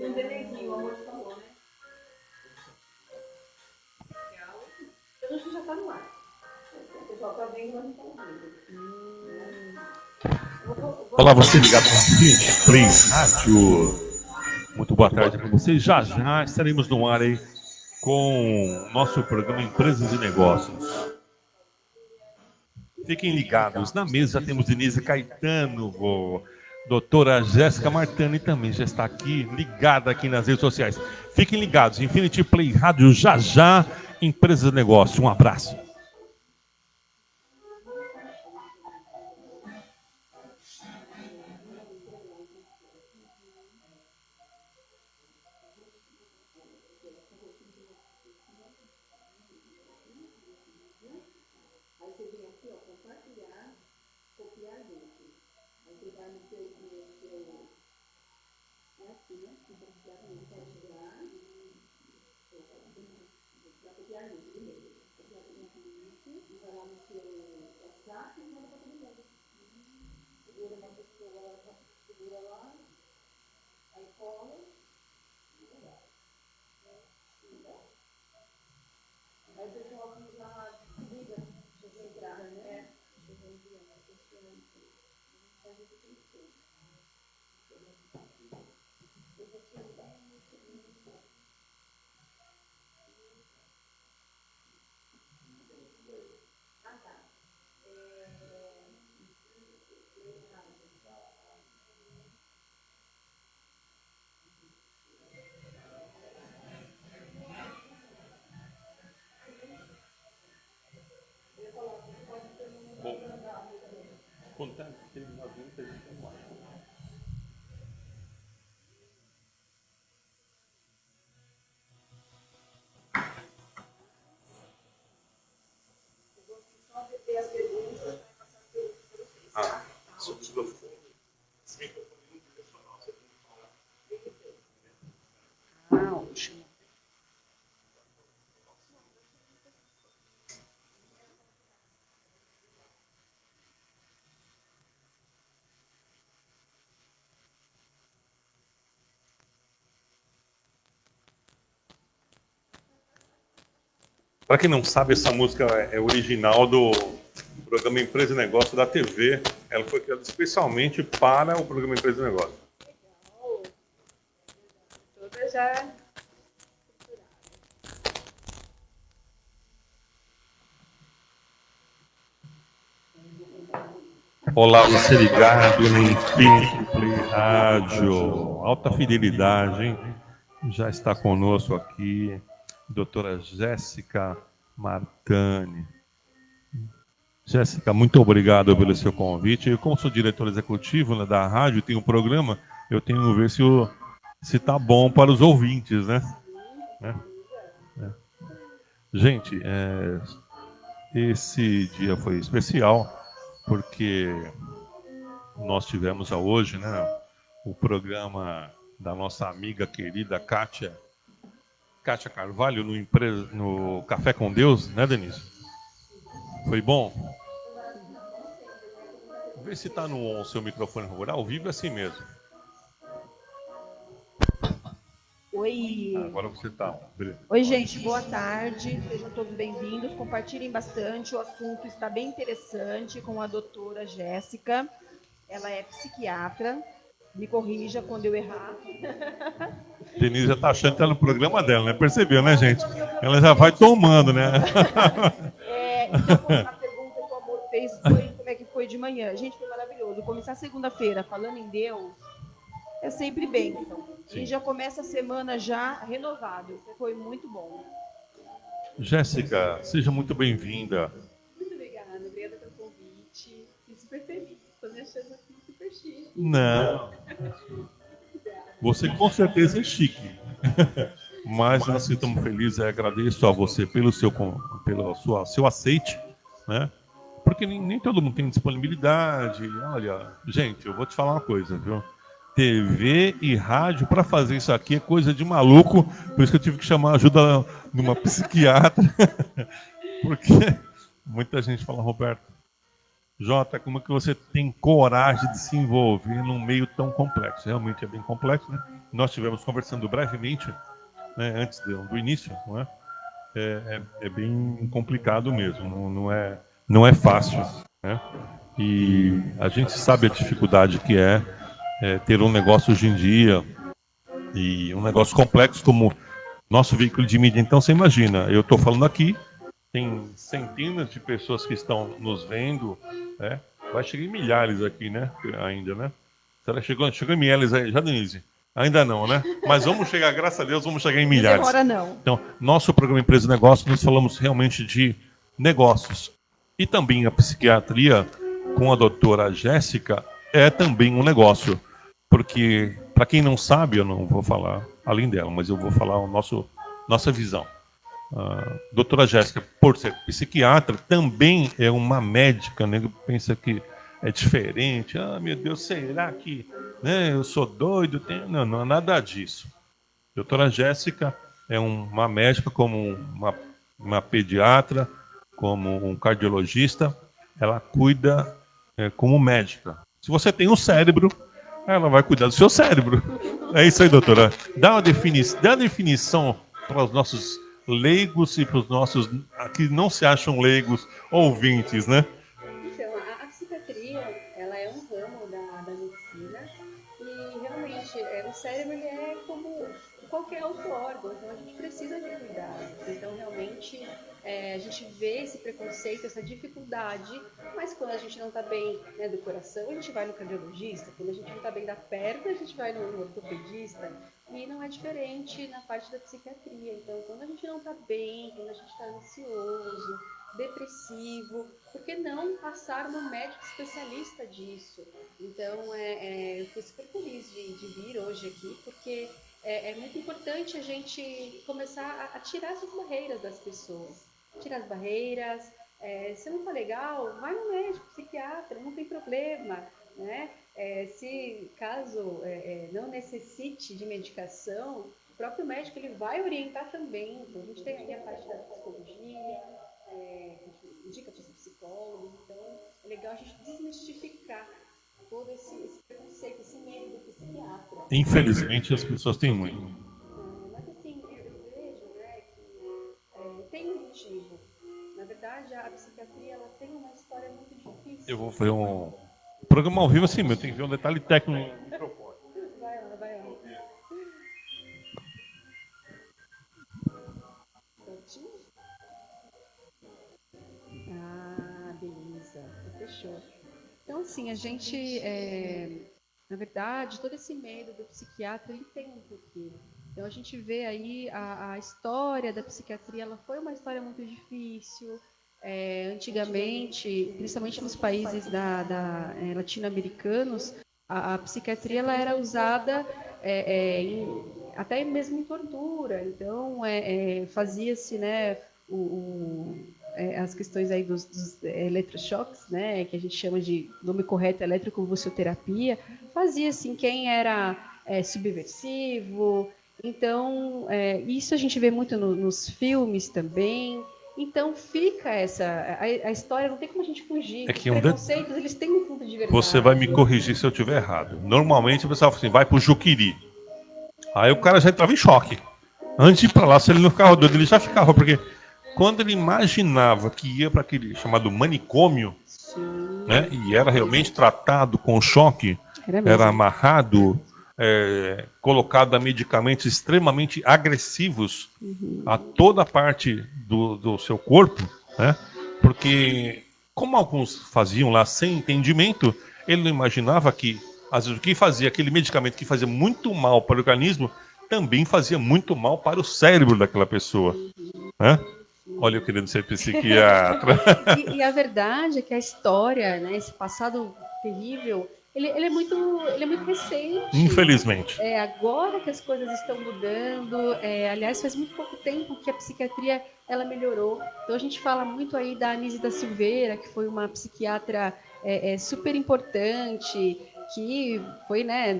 Um desenho, o amor de favor, né? Eu acho que já está no ar. O pessoal está vendo, mas não está ouvindo. Olá, você ligado com a gente, Play Rádio. Muito boa tarde para vocês. Já já estaremos no ar aí com o nosso programa Empresas e Negócios. Fiquem ligados. Na mesa temos Denise Caetano, doutora Jéssica Martani também já está aqui, ligada aqui nas redes sociais. Fiquem ligados. Infinity Play Rádio já já, Empresas e Negócios. Um abraço. Ótimo. Para quem não sabe, essa música é original do programa Empresa e Negócio da TV. Ela foi criada especialmente para o programa Empresa e Negócio. Legal. Toda já. Olá, você ligado no Infinity Play Rádio. Alta fidelidade, hein? Já está conosco aqui doutora Jéssica Martani. Jéssica, muito obrigado pelo seu convite. Eu, como sou diretor executivo, né, da rádio, tenho um programa, eu tenho que ver se está bom para os ouvintes, né? Gente, esse dia foi especial porque nós tivemos hoje, né, o programa da nossa amiga querida Kátia Carvalho no Café com Deus, né, Denise? Foi bom? Vê se está no seu microfone rural, ao vivo é assim mesmo. Oi. Agora você está. Oi, gente, boa tarde. Sejam todos bem-vindos. Compartilhem bastante. O assunto está bem interessante com a doutora Jéssica. Ela é psiquiatra. Me corrija quando eu errar. Denise já está achando que está no programa dela, né? Percebeu, né, gente? Ela já vai tomando, né? Então, a pergunta que o amor fez foi como é que foi de manhã. Gente, foi maravilhoso. Começar segunda-feira falando em Deus é sempre bênção. A gente já começa a semana já renovado. Foi muito bom. Jéssica, seja muito bem-vinda. Muito obrigada pelo convite. Fiquei super feliz. Estou me achando aqui super chique. Não. Você com certeza é chique. Mas nós estamos felizes e agradeço a você pelo seu aceite, né? Porque nem todo mundo tem disponibilidade. Olha, gente, eu vou te falar uma coisa, viu? TV e rádio para fazer isso aqui é coisa de maluco. Por isso que eu tive que chamar a ajuda de uma psiquiatra. Porque muita gente fala, Roberto, Jota, como é que você tem coragem de se envolver num meio tão complexo? Realmente é bem complexo, né? Nós tivemos conversando brevemente, né, antes do início, não é? É bem complicado mesmo, não é fácil, né? E a gente sabe a dificuldade que é ter um negócio hoje em dia e um negócio complexo como nosso veículo de mídia. Então você imagina, eu estou falando aqui, tem centenas de pessoas que estão nos vendo, né? Vai chegar em milhares aqui, né? Ainda, né? Será que chegou em milhares aí, já, Denise? Ainda não, né? Mas vamos chegar, graças a Deus, vamos chegar em Não milhares. demora, não. Então, nosso programa Empresa e Negócio, nós falamos realmente de negócios. E também a psiquiatria com a doutora Jéssica é também um negócio. Porque, para quem não sabe, eu não vou falar além dela, mas eu vou falar nossa visão. A doutora Jéssica, por ser psiquiatra, também é uma médica, né? Pensa que é diferente. Ah, meu Deus, será que, né, eu sou doido? Não, não é nada disso. Doutora Jéssica é uma médica como uma pediatra, como um cardiologista. Ela cuida como médica. Se você tem um cérebro, ela vai cuidar do seu cérebro. É isso aí, doutora. Dá uma definição para os nossos leigos e para os nossos que não se acham leigos ouvintes, né? Então, a psiquiatria, ela é um ramo da medicina e realmente o cérebro ele é como qualquer outro órgão, então a gente precisa de cuidados. Então, realmente, a gente vê esse preconceito, essa dificuldade, mas quando a gente não está bem, né, do coração, a gente vai no cardiologista, quando a gente não está bem da perna, a gente vai no ortopedista, e não é diferente na parte da psiquiatria. Então, quando a gente não está bem, quando a gente está ansioso, depressivo, por que não passar no médico especialista disso? Então, eu fui super feliz de vir hoje aqui, porque é muito importante a gente começar a tirar essas barreiras das pessoas. Tirar as barreiras, se não tá legal, vai no médico, psiquiatra, não tem problema, né? Se caso não necessite de medicação, o próprio médico ele vai orientar também. Então, a gente tem aí a parte da psicologia, a gente indica para os psicólogos, então é legal a gente desmistificar todo esse preconceito, esse medo do psiquiatra. Infelizmente, as pessoas têm muito. Mas assim, eu vejo, né, que tem um motivo. Na verdade, a psiquiatria ela tem uma história muito difícil. Eu vou fazer um programa ao vivo assim, eu tenho que ver um detalhe técnico no microfone. Vai lá, vai lá. Prontinho? Ah, beleza. Fechou. Então, assim, a gente, na verdade, todo esse medo do psiquiatra, ele tem um porquê. Então, a gente vê aí a história da psiquiatria, ela foi uma história muito difícil. Antigamente, principalmente nos países latino-americanos, a psiquiatria ela era usada até mesmo em tortura. Então, fazia-se, né, as questões aí dos eletrochoques, né, que a gente chama de nome correto eletroconvulsoterapia, fazia assim quem era subversivo. Então, isso a gente vê muito nos filmes também. Então fica a história, não tem como a gente fugir. É Os que preconceitos, eles têm um fundo de verdade. você vai me corrigir se eu estiver errado. Normalmente o pessoal fala assim, vai pro Juquiri. Aí o cara já entrava em choque. Antes de ir pra lá, se ele não ficava doido, ele já ficava, porque quando ele imaginava que ia para aquele chamado manicômio, né, e era realmente tratado com choque, era amarrado, colocado a medicamentos extremamente agressivos a toda a parte do seu corpo, né, porque como alguns faziam lá sem entendimento, ele não imaginava que às vezes o que fazia aquele medicamento que fazia muito mal para o organismo também fazia muito mal para o cérebro daquela pessoa, né? Olha, eu querendo ser psiquiatra. E a verdade é que a história, né, esse passado terrível, ele é muito recente. Infelizmente. Agora que as coisas estão mudando, aliás, faz muito pouco tempo que a psiquiatria ela melhorou. Então a gente fala muito aí da Anísia da Silveira, que foi uma psiquiatra super importante, que foi, né,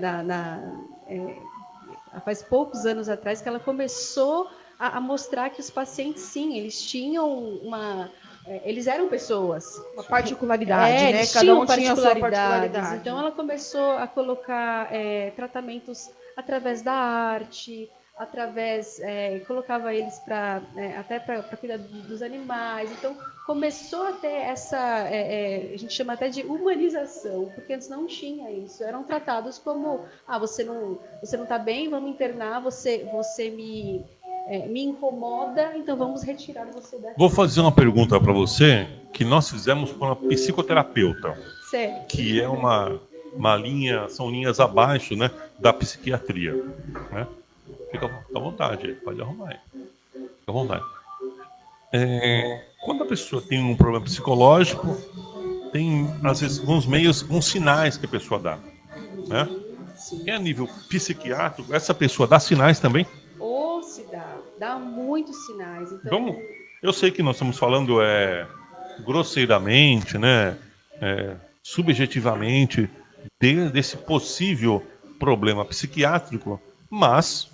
faz poucos anos atrás que ela começou a mostrar que os pacientes, sim, eles tinham eles eram pessoas. Uma particularidade, né? Eles Cada tinham um tinha a sua particularidades. particularidade. Então ela começou a colocar tratamentos através da arte, através colocava eles para até para cuidar dos animais. Então começou a ter essa a gente chama até de humanização, porque antes não tinha isso. Eram tratados como você não está bem, vamos internar, você me incomoda, então vamos retirar você daqui. Vou fazer uma pergunta para você que nós fizemos com uma psicoterapeuta, Certo. que é uma linha, são linhas abaixo, né, da psiquiatria, né? Fica à vontade, pode arrumar aí. Fica à vontade. Quando a pessoa tem um problema psicológico, tem às vezes uns sinais que a pessoa dá, né? E a nível psiquiátrico, essa pessoa dá sinais também? Ou se dá muitos sinais. Então, Eu sei que nós estamos falando grosseiramente, né, subjetivamente desse possível problema psiquiátrico, mas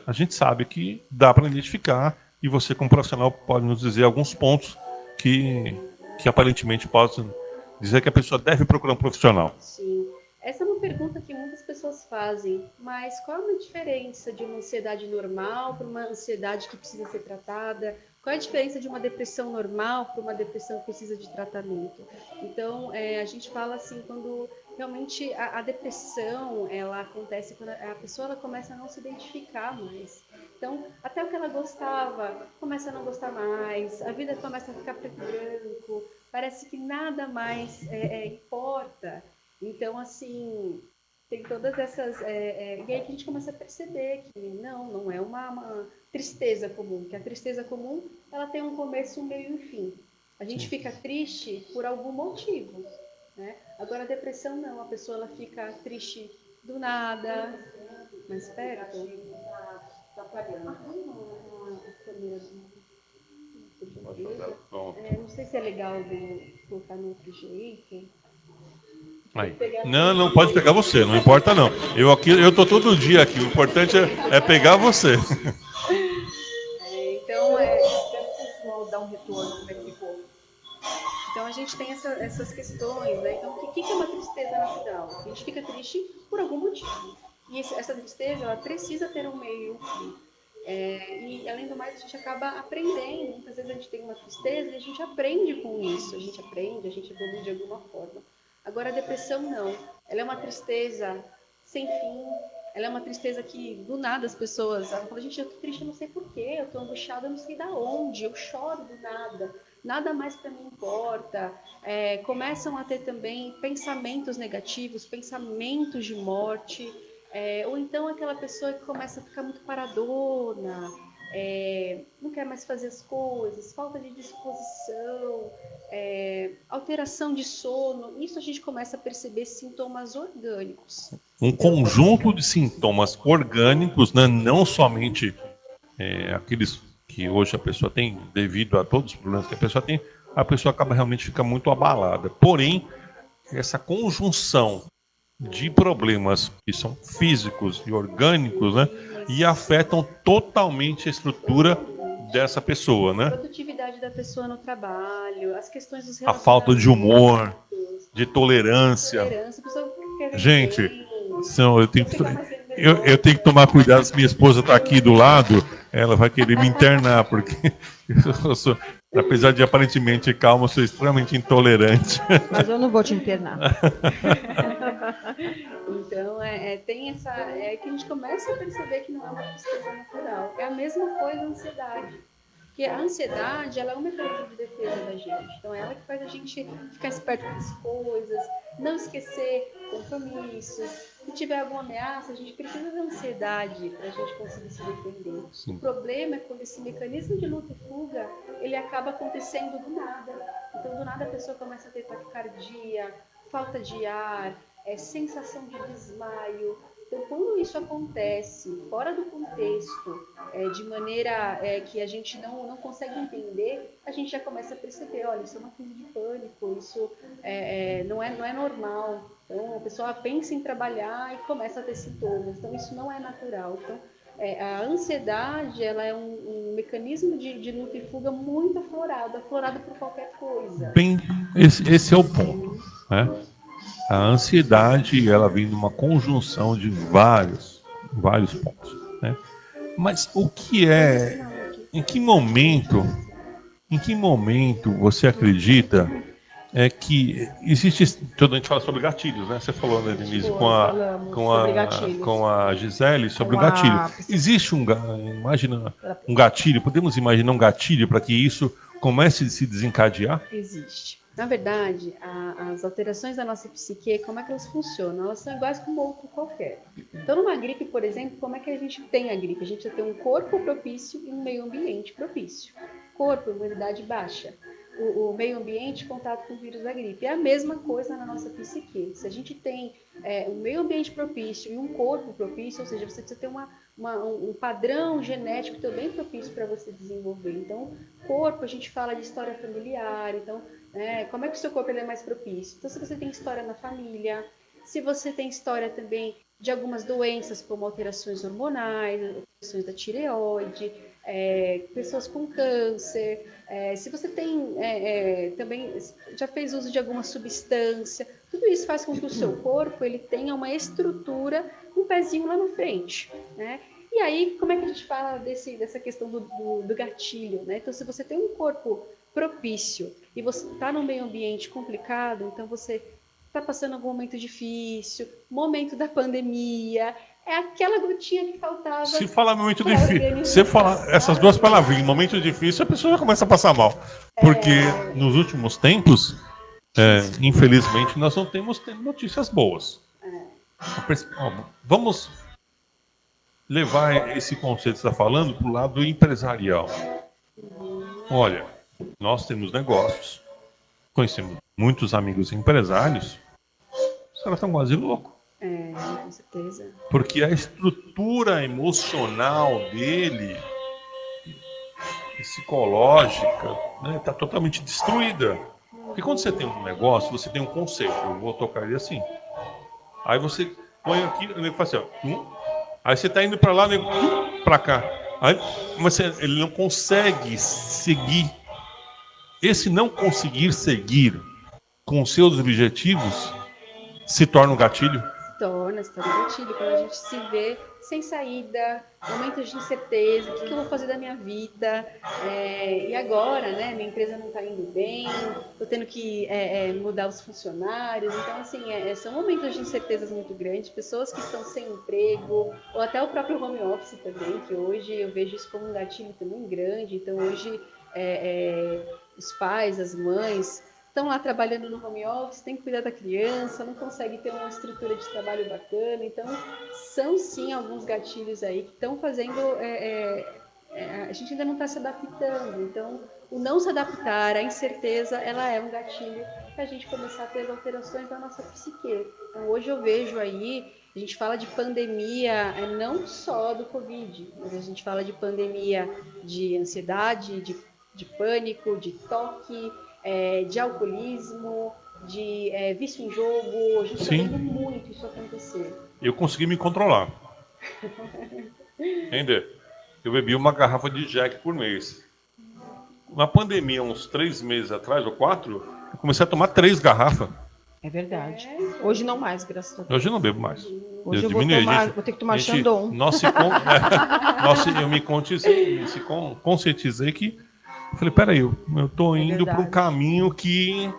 a gente sabe que dá para identificar e você, como profissional, pode nos dizer alguns pontos que aparentemente possam dizer que a pessoa deve procurar um profissional. sim. Essa é uma pergunta que muitas pessoas fazem, mas qual é a diferença de uma ansiedade normal para uma ansiedade que precisa ser tratada? Qual é a diferença de uma depressão normal para uma depressão que precisa de tratamento? Então, a gente fala assim, quando realmente a depressão, ela acontece quando a pessoa ela começa a não se identificar mais. Então, até o que ela gostava, começa a não gostar mais, a vida começa a ficar preto e branco, parece que nada mais importa. Então, assim, tem todas essas. E aí que a gente começa a perceber que não é uma tristeza comum, que a tristeza comum ela tem um começo, um meio e um fim. A gente fica triste por algum motivo, né? Agora a depressão não, a pessoa ela fica triste do nada, mais perto. Tá falhando. A câmera não sei se é legal colocar no outro jeito. Aí. Não pode pegar você, não importa não. Eu tô todo dia aqui, o importante é pegar você. Então, dar um retorno, como é que ficou. Então a gente tem essas questões, né? Então o que é uma tristeza natural? A gente fica triste por algum motivo. E essa tristeza, ela precisa ter um meio e um fim. E além do mais, a gente acaba aprendendo. Muitas vezes a gente tem uma tristeza e a gente aprende com isso. A gente aprende, a gente evolui de alguma forma. Agora a depressão não. Ela é uma tristeza sem fim. Ela é uma tristeza que do nada as pessoas falam, gente, eu tô triste, eu não sei porquê, eu tô angustiada, eu não sei da onde, eu choro do nada, nada mais para mim importa. Começam a ter também pensamentos negativos, pensamentos de morte. Ou então aquela pessoa que começa a ficar muito paradona, não quer mais fazer as coisas, falta de disposição, alteração de sono. Isso a gente começa a perceber sintomas orgânicos. Um conjunto de sintomas orgânicos, né, não somente aqueles que hoje a pessoa tem, devido a todos os problemas que a pessoa acaba realmente fica muito abalada. Porém, essa conjunção de problemas que são físicos e orgânicos, né, e afetam totalmente a estrutura dessa pessoa, né? A produtividade da pessoa no trabalho, as questões dos A falta de humor, de tolerância. A pessoa quer Gente, eu eu tenho que tomar cuidado se minha esposa está aqui do lado, ela vai querer me internar, porque eu sou, apesar de aparentemente calmo, eu sou extremamente intolerante. Mas eu não vou te internar. Então, tem essa. É que a gente começa a perceber que não é uma tristeza natural. É a mesma coisa a ansiedade. Porque a ansiedade, ela é um mecanismo de defesa da gente. Então, ela que faz a gente ficar esperto com as coisas, não esquecer compromissos. Se tiver alguma ameaça, a gente precisa da ansiedade para a gente conseguir se defender. Sim. O problema é quando esse mecanismo de luta e fuga, ele acaba acontecendo do nada. Então, do nada a pessoa começa a ter taquicardia, falta de ar, sensação de desmaio. Então, quando isso acontece fora do contexto, de maneira que a gente não consegue entender, a gente já começa a perceber, olha, isso é uma crise de pânico, isso não é normal. Então, a pessoa pensa em trabalhar e começa a ter sintomas. Então, isso não é natural. Então, a ansiedade, ela é um mecanismo de luta e fuga muito aflorado por qualquer coisa. Bem, esse é o ponto, né? A ansiedade, ela vem de uma conjunção de vários pontos, né? Mas o que em que momento você acredita que existe, toda a gente fala sobre gatilhos, né? Você falou, né, Denise, com a Gisele sobre o gatilho. Existe imagina um gatilho, podemos imaginar um gatilho para que isso comece a se desencadear? Existe. Na verdade, as alterações da nossa psique, como é que elas funcionam? Elas são iguais como outro qualquer. Então, numa gripe, por exemplo, como é que a gente tem a gripe? A gente tem um corpo propício e um meio ambiente propício. Corpo, imunidade baixa. O meio ambiente, contato com o vírus da gripe. É a mesma coisa na nossa psique. Se a gente tem um meio ambiente propício e um corpo propício, ou seja, você precisa ter um padrão genético também propício para você desenvolver. Então, corpo, a gente fala de história familiar. Então, como é que o seu corpo ele é mais propício? Então, se você tem história na família, se você tem história também de algumas doenças, como alterações hormonais, alterações da tireoide, pessoas com câncer, se você tem também já fez uso de alguma substância, tudo isso faz com que o seu corpo ele tenha uma estrutura, um pezinho lá na frente, né? E aí, como é que a gente fala dessa questão do gatilho, né? Então, se você tem um corpo propício e você está num meio ambiente complicado, então você está passando algum momento difícil, momento da pandemia, é aquela gotinha que faltava. Se falar momento difícil, se falar essas duas palavrinhas, momento difícil, a pessoa já começa a passar mal. Porque nos últimos tempos, infelizmente, nós não temos notícias boas. Vamos levar esse conceito que você está falando para o lado empresarial. Olha, nós temos negócios, conhecemos muitos amigos empresários, os caras estão quase loucos. Com certeza. Porque a estrutura emocional dele, psicológica, está totalmente destruída. Porque quando você tem um negócio, você tem um conceito. Eu vou tocar ele assim. Aí você põe aqui, ele faz assim, ó. Aí você está indo para lá, para cá. Aí, mas ele não consegue seguir. Esse não conseguir seguir com seus objetivos se torna um gatilho. Se torna gatilho. Quando a gente se vê sem saída, momentos de incerteza, o que eu vou fazer da minha vida? E agora, né? Minha empresa não está indo bem, estou tendo que mudar os funcionários. Então, assim, são momentos de incertezas muito grandes, pessoas que estão sem emprego, ou até o próprio home office também, que hoje eu vejo isso como um gatilho também grande. Então, hoje, os pais, as mães estão lá trabalhando no home office, tem que cuidar da criança, não consegue ter uma estrutura de trabalho bacana. Então, são sim alguns gatilhos aí que estão fazendo... a gente ainda não está se adaptando. Então, o não se adaptar, a incerteza, ela é um gatilho para a gente começar a ter as alterações da nossa psique. Então, hoje eu vejo aí, a gente fala de pandemia não só do Covid, mas a gente fala de pandemia de ansiedade, de pânico, de toque, de alcoolismo, de vício em jogo. A gente está vendo muito isso acontecer. Eu consegui me controlar. Entendeu? Eu bebi uma garrafa de Jack por mês. Na pandemia, uns 3 meses atrás, ou 4, eu comecei a tomar 3 garrafas. É verdade. Hoje não mais, graças a Deus. Hoje eu não bebo mais. Hoje eu vou ter que tomar Chandon. Eu me conscientizei que... Eu falei, peraí, eu tô indo para um caminho que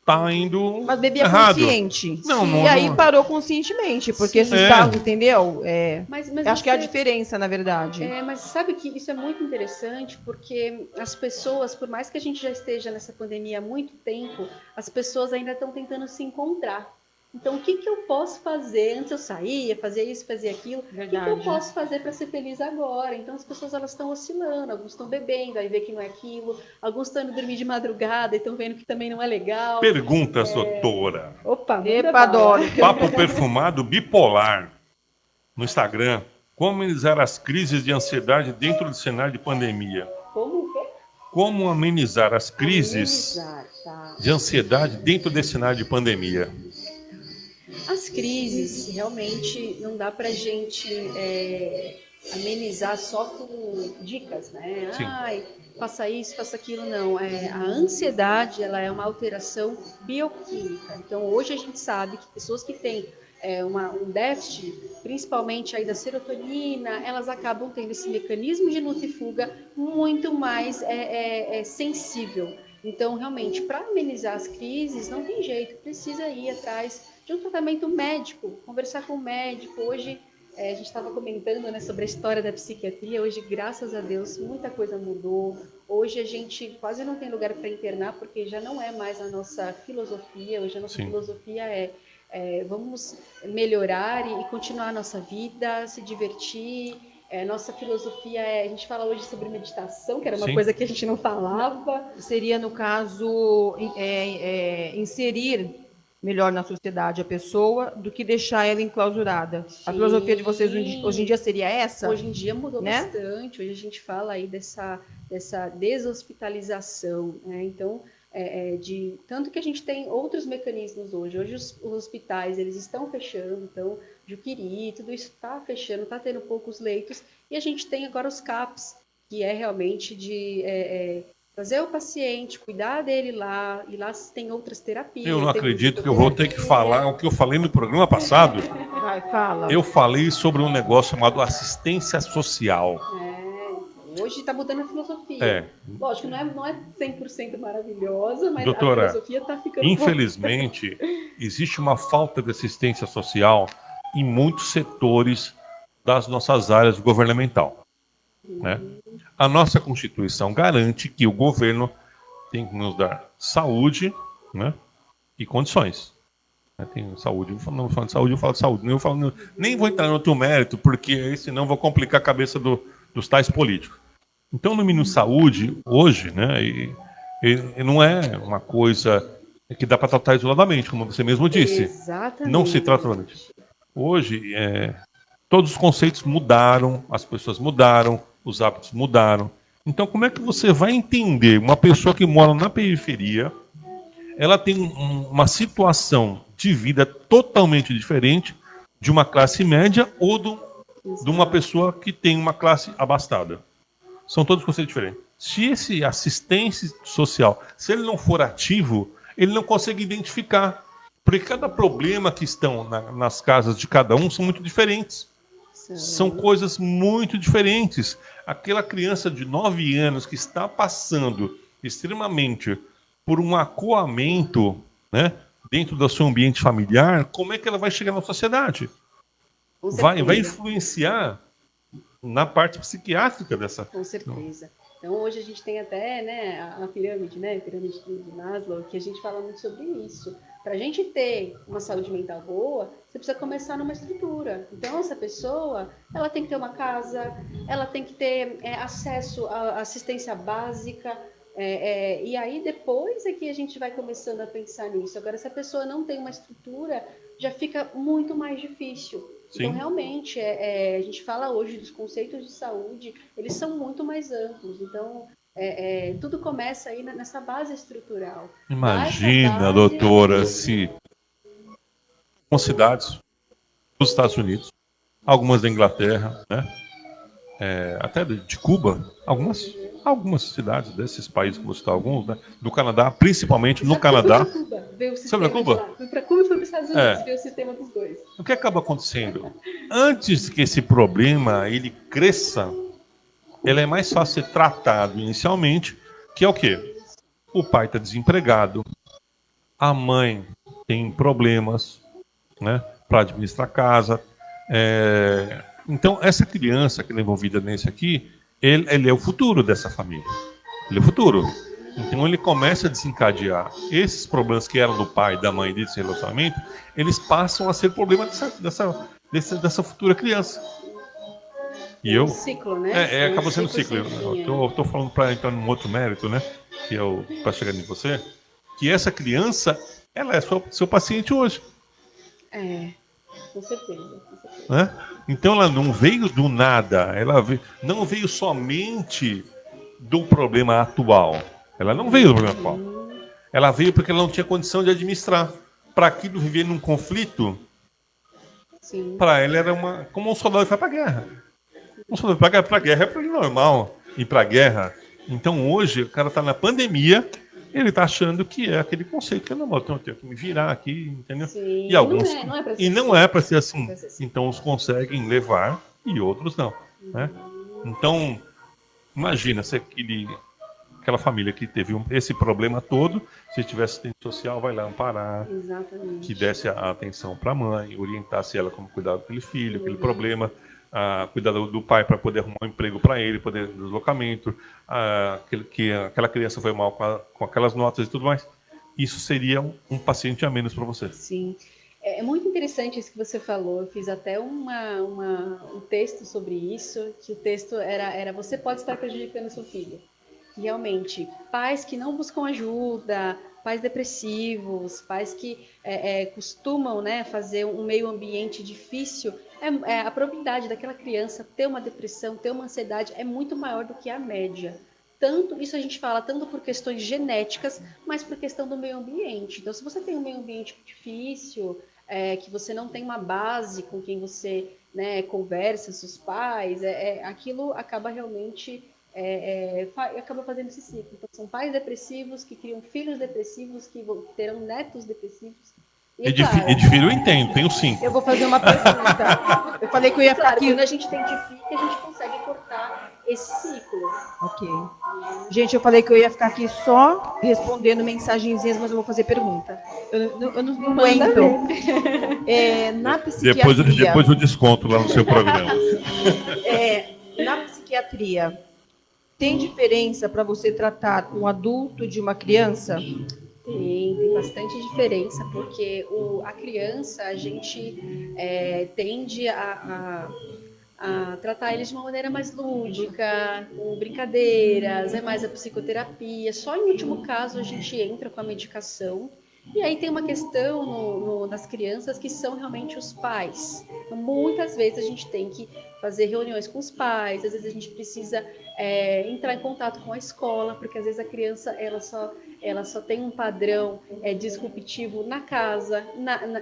tá indo mas bebia errado. Consciente. E aí parou conscientemente, porque se estava, entendeu? Mas acho que é a diferença, na verdade. Mas sabe que isso é muito interessante, porque as pessoas, por mais que a gente já esteja nessa pandemia há muito tempo, as pessoas ainda estão tentando se encontrar. Então, o que eu posso fazer? Antes eu saía, fazia isso, fazia aquilo. Verdade. O que eu posso fazer para ser feliz agora? Então, as pessoas elas estão oscilando. Alguns estão bebendo, aí vê que não é aquilo. Alguns estão indo dormir de madrugada e estão vendo que também não é legal. Pergunta, doutora. Opa, adoro. Papo perfumado bipolar. No Instagram. Como amenizar as crises de ansiedade dentro do cenário de pandemia? Como amenizar as crises de ansiedade dentro desse cenário de pandemia? As crises, realmente, não dá pra gente amenizar só com dicas, né? Sim. Ai, faça isso, faça aquilo, não. A ansiedade, ela é uma alteração bioquímica. Então, hoje a gente sabe que pessoas que têm um déficit, principalmente aí da serotonina, elas acabam tendo esse mecanismo de luta e fuga muito mais sensível. Então, realmente, para amenizar as crises, não tem jeito, precisa ir atrás de um tratamento médico, conversar com o médico. Hoje, a gente estava comentando, né, sobre a história da psiquiatria. Hoje, graças a Deus, muita coisa mudou. Hoje a gente quase não tem lugar para internar, porque já não é mais a nossa filosofia. Hoje a nossa Sim. filosofia vamos melhorar e continuar a nossa vida, se divertir. Nossa filosofia a gente fala hoje sobre meditação, que era uma Sim. coisa que a gente não falava. Seria, no caso, inserir melhor na sociedade a pessoa do que deixar ela enclausurada. A filosofia de vocês hoje em dia seria essa? Hoje em dia mudou, né? bastante. Hoje a gente fala aí dessa deshospitalização, né? Então, tanto que a gente tem outros mecanismos hoje. Hoje os hospitais eles estão fechando, então Juqueri, tudo isso está fechando, está tendo poucos leitos, e a gente tem agora os CAPs, que é realmente de trazer o paciente, cuidar dele lá, e lá tem outras terapias. Eu não tem acredito que eu vou ter que falar o que eu falei no programa passado. Vai, fala. Eu falei sobre um negócio chamado assistência social. Hoje está mudando a filosofia. É. Lógico, não é 100% maravilhosa, mas Doutora, a filosofia está ficando... infelizmente, existe uma falta de assistência social em muitos setores das nossas áreas governamental. Né? A nossa Constituição garante que o governo tem que nos dar saúde, né, e condições. Tem saúde, não falo de saúde, eu falo de saúde. Nem vou entrar no outro mérito, porque senão vou complicar a cabeça dos tais políticos. Então, no mínimo saúde, hoje, né, e não é uma coisa que dá para tratar isoladamente, como você mesmo disse. Exatamente. Não se trata isoladamente. Hoje, todos os conceitos mudaram, as pessoas mudaram, os hábitos mudaram. Então, como é que você vai entender uma pessoa que mora na periferia, ela tem uma situação de vida totalmente diferente de uma classe média ou de uma pessoa que tem uma classe abastada? São todos conceitos diferentes. Se esse assistente social, se ele não for ativo, ele não consegue identificar. Porque cada problema que estão nas casas de cada um são muito diferentes. São coisas muito diferentes. Aquela criança de 9 anos que está passando extremamente por um acoamento, né, dentro do seu ambiente familiar, como é que ela vai chegar na sociedade? Vai influenciar na parte psiquiátrica dessa... Com certeza. Então, hoje a gente tem até, né, a pirâmide, né, a pirâmide de Maslow, que a gente fala muito sobre isso. Para a gente ter uma saúde mental boa, você precisa começar numa estrutura. Então, essa pessoa, ela tem que ter uma casa, ela tem que ter acesso à assistência básica, e aí depois é que a gente vai começando a pensar nisso. Agora, se a pessoa não tem uma estrutura, já fica muito mais difícil. Sim. Então, realmente, a gente fala hoje dos conceitos de saúde, eles são muito mais amplos. Então, tudo começa aí nessa base estrutural. Imagina, doutora, se algumas cidades dos Estados Unidos, algumas da Inglaterra, né, até de Cuba, algumas cidades desses países que você está, alguns, né, do Canadá, principalmente no Canadá. Você foi para Cuba? Fui para Cuba e fui para os Estados Unidos, ver o sistema dos dois. O que acaba acontecendo? Antes que esse problema ele cresça, ele é mais fácil ser tratado inicialmente, que é o quê? O pai está desempregado, a mãe tem problemas, né, para administrar a casa. Então, essa criança que é envolvida nesse aqui, ele é o futuro dessa família. Ele é o futuro. Então, ele começa a desencadear esses problemas que eram do pai e da mãe desse relacionamento, eles passam a ser problema dessa futura criança. E um ciclo, né? Acaba sendo um ciclo. Eu tô falando para entrar num outro mérito, né? Que é para chegar em você, que essa criança, ela é seu paciente hoje. Com certeza. Né? Então ela não veio do nada, não veio somente do problema atual. Ela não veio do problema atual. Ela veio porque ela não tinha condição de administrar. Para aquilo viver num conflito, para ela era como um soldado que vai para a guerra. Pra guerra é pra ele normal. Ir pra guerra. Então hoje, o cara tá na pandemia, ele tá achando que é aquele conceito que é normal. Então eu tenho que me virar aqui, entendeu? Sim, E alguns. não é pra ser E não assim. é pra ser assim. Não é pra ser assim. Então uns conseguem levar e outros não. Né? Então, imagina se aquela família que teve esse problema todo, se tivesse assistente social, vai lá amparar, Exatamente. que desse a atenção para a mãe, orientasse ela como cuidar daquele filho, aquele problema, cuidar do pai para poder arrumar um emprego para ele, poder deslocamento, aquela criança foi mal com aquelas notas e tudo mais. Isso seria um paciente a menos para você. Sim. É muito interessante isso que você falou. Eu fiz até um texto sobre isso, que o texto era você pode estar prejudicando seu filho. Realmente, pais que não buscam ajuda, pais depressivos, pais que costumam, né, fazer um meio ambiente difícil, a probabilidade daquela criança ter uma depressão, ter uma ansiedade é muito maior do que a média. Tanto, isso a gente fala tanto por questões genéticas, mas por questão do meio ambiente. Então, se você tem um meio ambiente difícil, que você não tem uma base com quem você, né, conversa, seus pais, aquilo acaba realmente acaba fazendo esse ciclo. Então, são pais depressivos que criam filhos depressivos que terão netos depressivos. E, claro, Edifício eu entendo, tenho 5. Eu vou fazer uma pergunta. Eu falei que eu ia ficar aqui. quando a gente identifica, a gente consegue cortar esse ciclo. Ok. Gente, eu falei que eu ia ficar aqui só respondendo mensagenzinhas, mas eu vou fazer pergunta. Eu não aguento. Na psiquiatria. Depois eu desconto lá no seu programa. Na psiquiatria, tem diferença para você tratar um adulto de uma criança? Tem bastante diferença, porque a criança, a gente tende a tratar eles de uma maneira mais lúdica, com brincadeiras, é mais a psicoterapia. Só em último caso a gente entra com a medicação. E aí tem uma questão nas crianças que são realmente os pais. Então, muitas vezes a gente tem que fazer reuniões com os pais, às vezes a gente precisa entrar em contato com a escola, porque às vezes a criança ela só tem um padrão disruptivo na casa,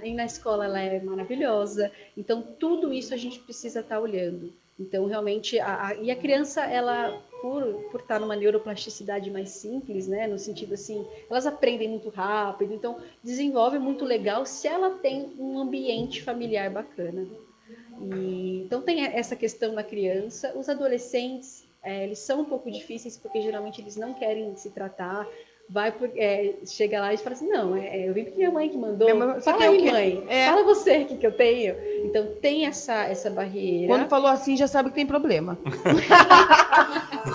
e na escola ela é maravilhosa. Então, tudo isso a gente precisa estar olhando. Então, realmente, e a criança, ela, por estar numa neuroplasticidade mais simples, né, no sentido assim, elas aprendem muito rápido, então desenvolve muito legal se ela tem um ambiente familiar bacana. Então, tem essa questão da criança. Os adolescentes, eles são um pouco difíceis, porque geralmente eles não querem se tratar. Chega lá e fala assim, não, eu vim porque minha mãe que mandou. Fala aí, mãe. Fala você o que eu tenho. Então, tem essa barreira. Quando falou assim, já sabe que tem problema.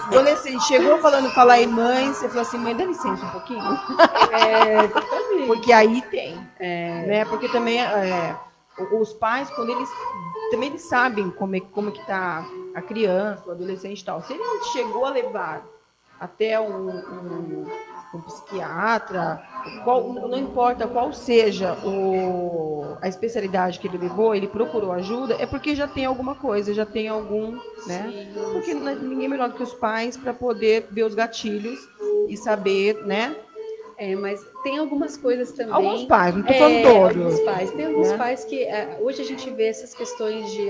Adolescente chegou falar aí, mãe, você falou assim, mãe, dá licença um pouquinho. Porque aí tem. Né? Porque também os pais, quando eles sabem como que tá a criança, o adolescente e tal. Se ele chegou a levar até um psiquiatra, não importa qual seja a especialidade que ele levou, ele procurou ajuda, é porque já tem alguma coisa, já tem algum, né? Porque ninguém é melhor do que os pais para poder ver os gatilhos e saber, né? Mas tem algumas coisas também. Alguns pais, não estou falando todos. Alguns pais. Tem alguns pais que hoje a gente vê essas questões de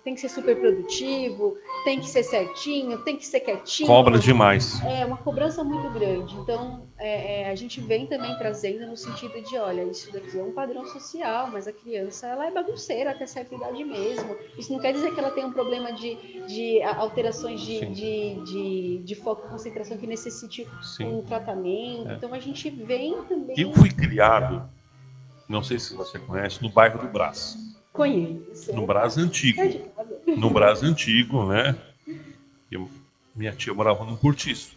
tem que ser super produtivo, tem que ser certinho, tem que ser quietinho. Cobra demais. É uma cobrança muito grande. Então, a gente vem também trazendo no sentido de, olha, isso daqui é um padrão social, mas a criança, ela é bagunceira até certa idade mesmo. Isso não quer dizer que ela tem um problema de alterações de foco e concentração que necessite um tratamento. Então, a gente vem também... Eu fui criado, não sei se você conhece, no bairro do Brás. Conheço. No Brás Antigo. No Brás Antigo, né? Minha tia morava num cortiço.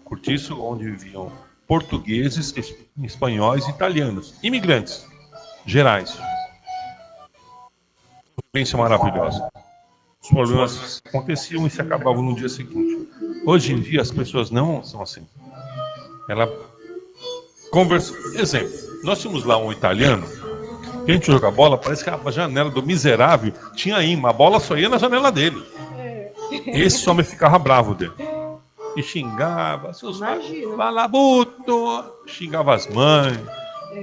Cortiço onde viviam portugueses, espanhóis e italianos. Imigrantes. Gerais. Vivência maravilhosa. Os problemas aconteciam e se acabavam no dia seguinte. Hoje em dia as pessoas não são assim. Ela conversa. Exemplo, nós tínhamos lá um italiano. A gente joga bola, parece que a janela do miserável tinha imã. A bola só ia na janela dele. Esse homem ficava bravo dele. E xingava, seus valabuto, xingava as mães,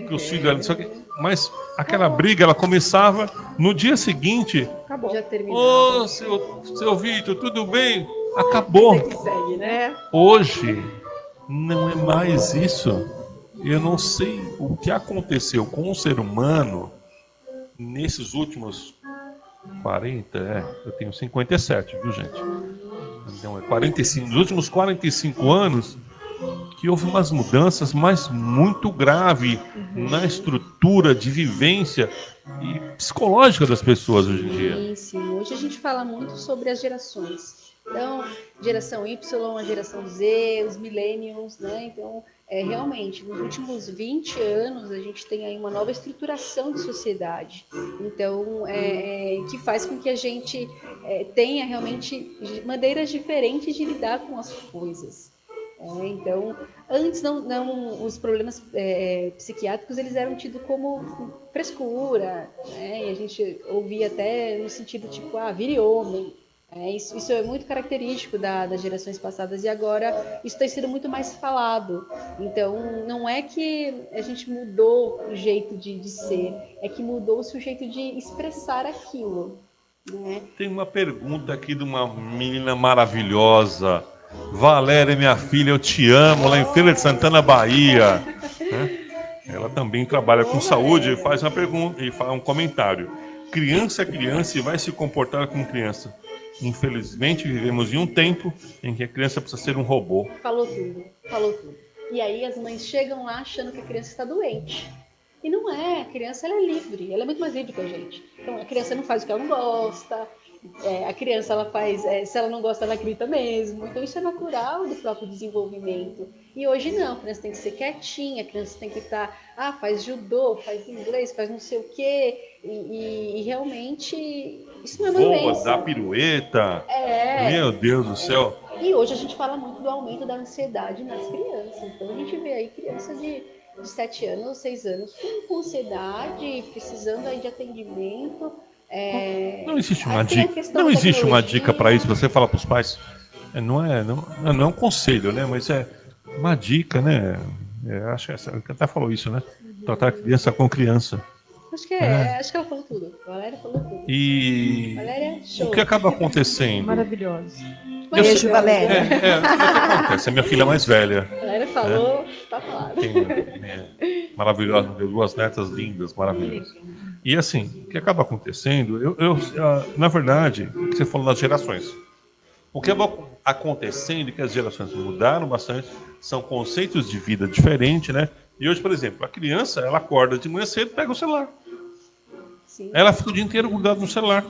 que os filhos eram. Mas aquela briga, ela começava no dia seguinte. Acabou. Já terminou. Ô, seu Vitor, tudo bem? Acabou. Vida que segue, né? Hoje não é mais isso. Eu não sei o que aconteceu com o ser humano nesses últimos 40, eu tenho 57, viu, gente? Então é 45, nos últimos 45 anos que houve umas mudanças, mas muito grave na estrutura de vivência e psicológica das pessoas hoje em dia. Sim, sim. Hoje a gente fala muito sobre as gerações. Então, geração Y, a geração Z, os millennials, né? Então, realmente, nos últimos 20 anos, a gente tem aí uma nova estruturação de sociedade. Então, que faz com que a gente tenha realmente maneiras diferentes de lidar com as coisas. Então, antes os problemas psiquiátricos eles eram tidos como frescura, né? E a gente ouvia até no sentido tipo, vire homem. Isso é muito característico das gerações passadas e agora isso tem sido muito mais falado. Então, não é que a gente mudou o jeito de ser, é que mudou-se o jeito de expressar aquilo. Né? Tem uma pergunta aqui de uma menina maravilhosa. Valéria, minha filha, eu te amo, lá em Feira de Santana, Bahia. Né? Ela também trabalha com saúde e faz uma pergunta e faz um comentário. Criança é criança e vai se comportar como criança. Infelizmente, vivemos em um tempo em que a criança precisa ser um robô. Falou tudo, falou tudo. E aí as mães chegam lá achando que a criança está doente. E não é, a criança ela é livre, ela é muito mais livre que a gente. Então a criança não faz o que ela não gosta, a criança ela faz, se ela não gosta ela grita mesmo. Então isso é natural do próprio desenvolvimento. E hoje não, a criança tem que ser quietinha, a criança tem que estar, faz judô, faz inglês, faz não sei o quê. E realmente isso não é uma Boa, dá pirueta. Meu Deus do céu. E hoje a gente fala muito do aumento da ansiedade nas crianças. Então a gente vê aí crianças de 7 anos, 6 anos com ansiedade, precisando aí de atendimento. Não existe uma dica. Não existe uma dica para isso. Você fala para os pais. Não é um conselho, né? Mas é uma dica, né? Acho que até falou isso, né? Tratar a criança com criança. Acho que ela falou tudo. A Valéria falou tudo. E Valéria, show. o que acaba acontecendo? Maravilhoso. Beijo, Valéria. O que acontece? É minha filha mais velha. A Valéria falou, tá falado. Maravilhosa, duas netas lindas, maravilhosas. E assim, o que acaba acontecendo, na verdade, o que você falou das gerações. O que acaba acontecendo é que as gerações mudaram bastante, são conceitos de vida diferentes, né? E hoje, por exemplo, a criança, ela acorda de manhã cedo e pega o celular. Sim. Ela fica o dia inteiro grudada no celular.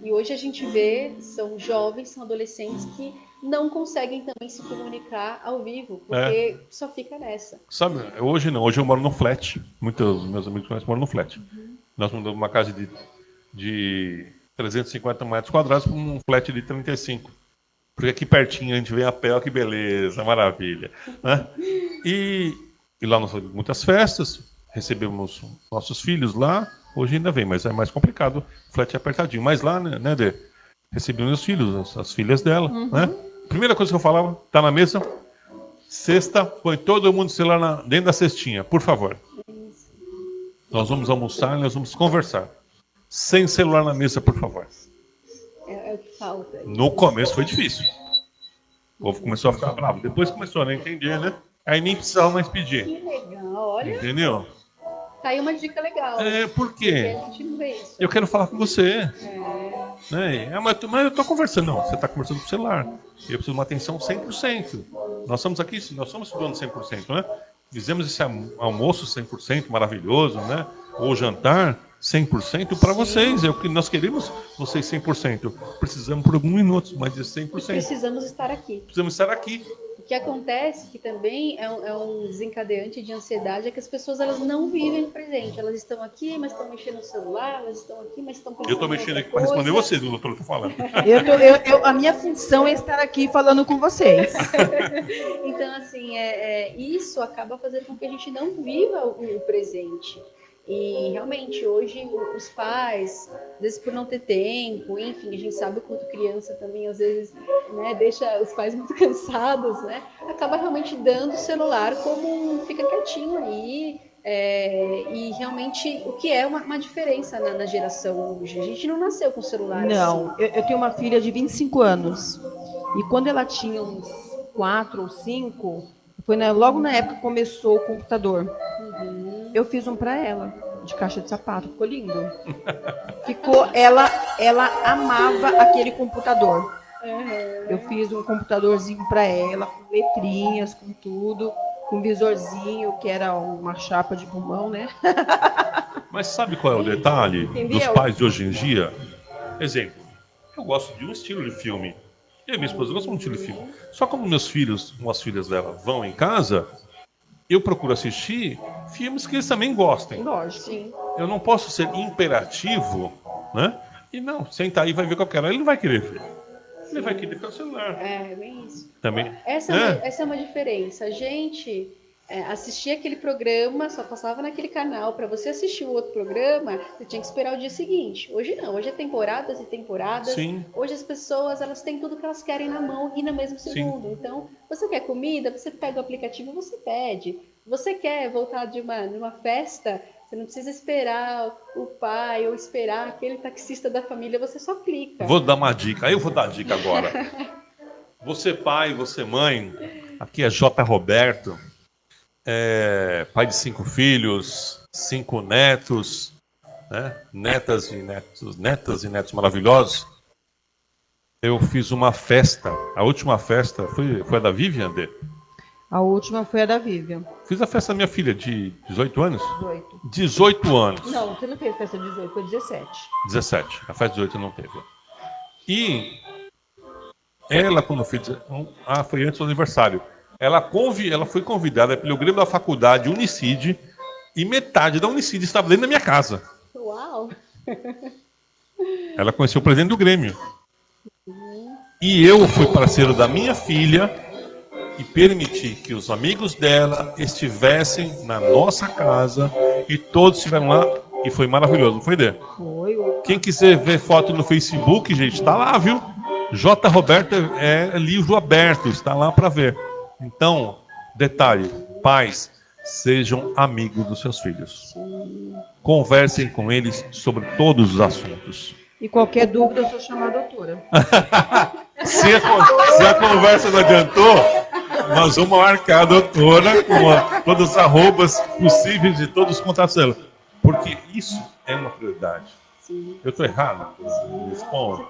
E hoje a gente vê, são jovens, são adolescentes que não conseguem também se comunicar ao vivo, porque só fica nessa. Sabe, hoje não, hoje eu moro no flat. Muitos meus amigos moram no flat. Nós mudamos uma casa de 350 metros quadrados para um flat de 35. Porque aqui pertinho a gente vem a pé, ó, que beleza, maravilha. Né? E lá nós fazemos muitas festas, recebemos nossos filhos lá. Hoje ainda vem, mas é mais complicado. O flat é apertadinho. Mas lá, né, Dê? Recebi meus filhos, as filhas dela. Né? Primeira coisa que eu falava, tá na mesa, cesta, põe todo mundo celular dentro da cestinha, por favor. Nós vamos almoçar e nós vamos conversar. Sem celular na mesa, por favor. É o que falta. No começo foi difícil. O povo começou a ficar bravo. Depois começou a não entender, né? Aí nem precisava mais pedir. Que legal, olha. Entendeu? Tá aí uma dica legal. Por quê? A gente não vê isso. Eu quero falar com você. Né? Mas eu tô conversando. Não, você tá conversando com o celular. Eu preciso de uma atenção 100%. Nós estamos aqui, nós estamos estudando 100%, né? Fizemos esse almoço 100% maravilhoso, né? Ou jantar 100% para vocês. É o que nós queremos, vocês 100%. Precisamos por alguns minutos, mas de 100%. Precisamos estar aqui. Precisamos estar aqui. O que acontece, que também é um desencadeante de ansiedade, é que as pessoas elas não vivem o presente. Elas estão aqui, mas estão mexendo no celular, elas estão aqui, mas estão pensando. Eu estou mexendo aqui para responder você, do doutor, eu estou falando. A minha função é estar aqui falando com vocês. Então, assim, isso acaba fazendo com que a gente não viva o presente. E realmente hoje os pais, às vezes por não ter tempo, enfim, a gente sabe o quanto criança também às vezes, né, deixa os pais muito cansados, né? Acaba realmente dando o celular como fica quietinho aí, E realmente, o que é uma diferença na geração hoje? A gente não nasceu com celular Não, assim. eu tenho uma filha de 25 anos. E quando ela tinha uns 4 ou 5, foi logo na época que começou o computador. Eu fiz um para ela, de caixa de sapato. Ficou lindo. Ela amava aquele computador. Eu fiz um computadorzinho para ela, com letrinhas, com tudo, com visorzinho, que era uma chapa de pulmão, né? Mas sabe qual é o detalhe dos Entendeu? pais de hoje em dia? Exemplo, eu gosto de um estilo de filme. Eu e minha esposa gostam de um estilo de filme. Só como meus filhos, como as filhas dela, vão em casa, eu procuro assistir filmes que eles também gostem. Lógico. Sim. Eu não posso ser imperativo, né? E não, senta aí e vai ver qualquer hora. Ele não vai querer ver. Ele vai querer ficar no celular. É, bem isso. Também. Essa é uma diferença. A gente assistia aquele programa, só passava naquele canal. Para você assistir o outro programa, você tinha que esperar o dia seguinte. Hoje não, hoje é temporadas e temporadas. Sim. Hoje as pessoas, elas têm tudo que elas querem na mão e no mesmo segundo. Sim. Então, você quer comida, você pega o aplicativo, você pede. Você quer voltar de uma festa, você não precisa esperar o pai ou esperar aquele taxista da família, você só clica. Vou dar uma dica. Aí eu vou dar a dica agora. Você pai, você mãe, aqui é J. Roberto, pai de 5 filhos, 5 netos, né? Netas e netos maravilhosos. Eu fiz uma festa, a última festa foi a da Vivian, Dê? A última foi a da Vivian. Fiz a festa da minha filha de 18 anos. 18. 18 anos. Não, você não fez festa de 18, foi 17. 17. A festa de 18 não teve. E ela, quando fez. Foi antes do aniversário. Ela foi convidada pelo Grêmio da faculdade Unicid e metade da Unicid estava dentro da minha casa. Uau! Ela conheceu o presidente do Grêmio. E eu fui parceiro da minha filha e permiti que os amigos dela estivessem na nossa casa e todos estiveram lá e foi maravilhoso, não foi, Dê? Foi. Quem quiser ver foto no Facebook, gente, tá lá, viu? J. Roberto é livro aberto, está lá para ver. Então, detalhe, pais, sejam amigos dos seus filhos. Conversem com eles sobre todos os assuntos. E qualquer dúvida, eu sou chamada doutora. Se a conversa não adiantou, nós vamos marcar a doutora com todas as arrobas possíveis de todos os contatos dela. Porque isso é uma prioridade. Sim. Eu estou errado? Respondo.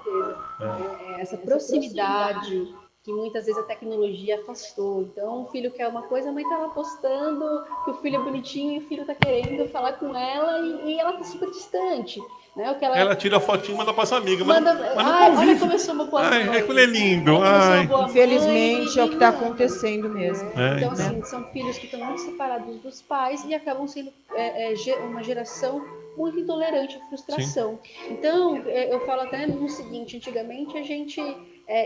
Essa proximidade que muitas vezes a tecnologia afastou. Então, o filho quer uma coisa, a mãe tá lá postando que o filho é bonitinho e o filho tá querendo falar com ela e ela tá super distante. Né? O que ela tira a fotinha e manda para sua amiga. Mas não olha como eu sou uma boa mãe. É como ele é lindo. Ai. Infelizmente, é o que está acontecendo mesmo. Então, assim, são filhos que estão muito separados dos pais e acabam sendo uma geração muito intolerante à frustração. Sim. Então, eu falo até no seguinte, antigamente a gente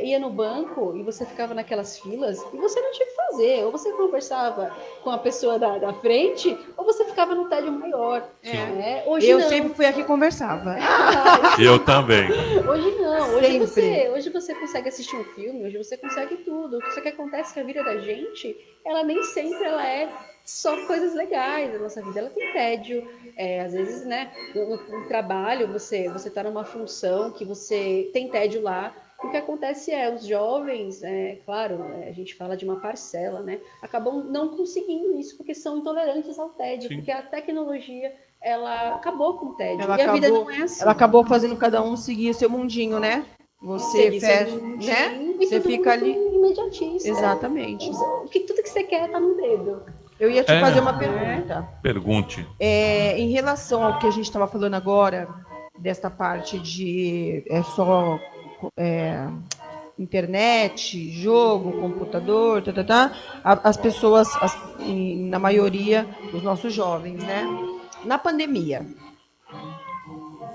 ia no banco e você ficava naquelas filas e você não tinha o que fazer. Ou você conversava com a pessoa da frente, ou você ficava no tédio maior. Hoje eu não. sempre fui a que conversava. Eu também. Hoje não. Hoje você consegue assistir um filme, hoje você consegue tudo. Só que acontece que a vida da gente, ela nem sempre ela é só coisas legais. A nossa vida ela tem tédio. Às vezes, né, no trabalho, você tá numa função que você tem tédio lá. O que acontece os jovens, claro, a gente fala de uma parcela, né, acabam não conseguindo isso porque são intolerantes ao tédio. Sim. Porque a tecnologia, ela acabou com o tédio. A vida não é assim. Ela acabou fazendo cada um seguir seu mundinho, né? Você fecha, né? Você fica ali imediatista. Exatamente. Tudo que você quer tá no dedo. Eu ia te fazer uma pergunta. Pergunte. Em relação ao que a gente estava falando agora, desta parte de só internet, jogo, computador, as pessoas, na maioria, os nossos jovens, né? Na pandemia,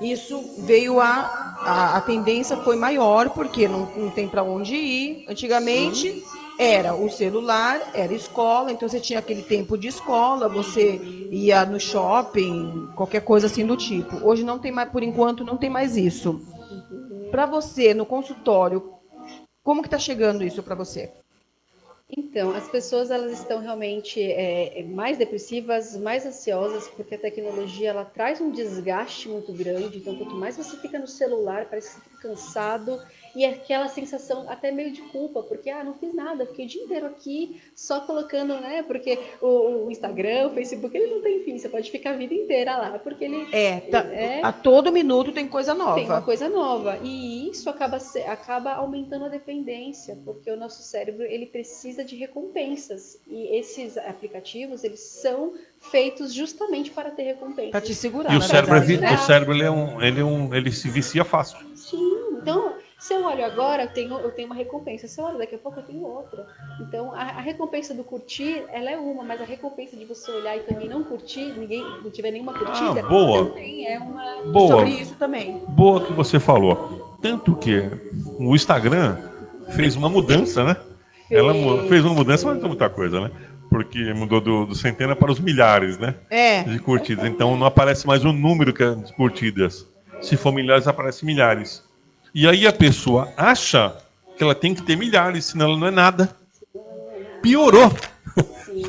isso veio a tendência foi maior, porque não tem para onde ir. Antigamente era o celular, era escola, então você tinha aquele tempo de escola, você ia no shopping, qualquer coisa assim do tipo. Hoje não tem mais, por enquanto, não tem mais isso. Para você, no consultório, como que está chegando isso para você? Então, as pessoas elas estão realmente mais depressivas, mais ansiosas, porque a tecnologia ela traz um desgaste muito grande. Então, quanto mais você fica no celular, parece que você fica cansado e aquela sensação até meio de culpa, porque não fiz nada, fiquei o dia inteiro aqui só colocando, né? Porque o Instagram, o Facebook, ele não tem fim, você pode ficar a vida inteira lá, porque ele A todo minuto tem coisa tem uma nova. coisa nova e isso acaba aumentando a dependência, porque o nosso cérebro ele precisa de recompensas e esses aplicativos eles são feitos justamente para ter Pra te recompensas. E segurar, o na cérebro, verdade, o né? cérebro ele se vicia fácil. Sim, então se eu olho agora eu tenho uma recompensa, se eu olho daqui a pouco eu tenho outra. Então a recompensa do curtir ela é uma, mas a recompensa de você olhar e também não curtir, ninguém não tiver nenhuma Ah, curtida, boa, também é uma. boa, Sobre isso também. boa que você falou. Tanto que o Instagram fez uma mudança, né? Ela fez uma Fez, mudança, mas não muita fez. coisa, né? Porque mudou do centena para os milhares, né? É, De curtidas. Então não aparece mais o número de curtidas. Se for milhares, aparece milhares. E aí a pessoa acha que ela tem que ter milhares, senão ela não é nada. Não é nada. Piorou. Sim.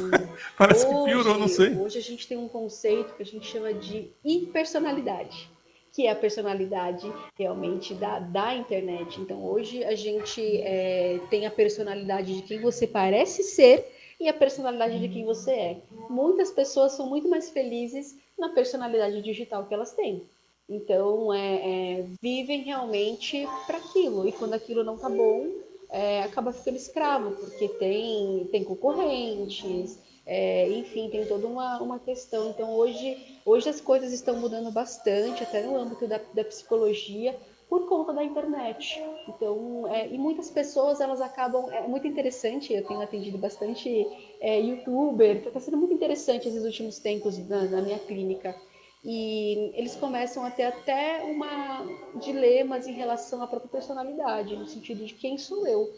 Parece que piorou, não Hoje, sei. hoje a gente tem um conceito que a gente chama de hipersonalidade, que é a personalidade realmente da internet. Então, hoje a gente tem a personalidade de quem você parece ser e a personalidade de quem você é. Muitas pessoas são muito mais felizes na personalidade digital que elas têm. Então, vivem realmente para aquilo. E quando aquilo não tá bom, acaba ficando escravo, porque tem concorrentes, enfim, tem toda uma questão. Então, hoje as coisas estão mudando bastante, até no âmbito da psicologia, por conta da internet. Então, e muitas pessoas, elas acabam... É muito interessante, eu tenho atendido bastante youtuber, está sendo muito interessante esses últimos tempos na minha clínica. E eles começam a ter até dilemas em relação à própria personalidade, no sentido de quem sou eu?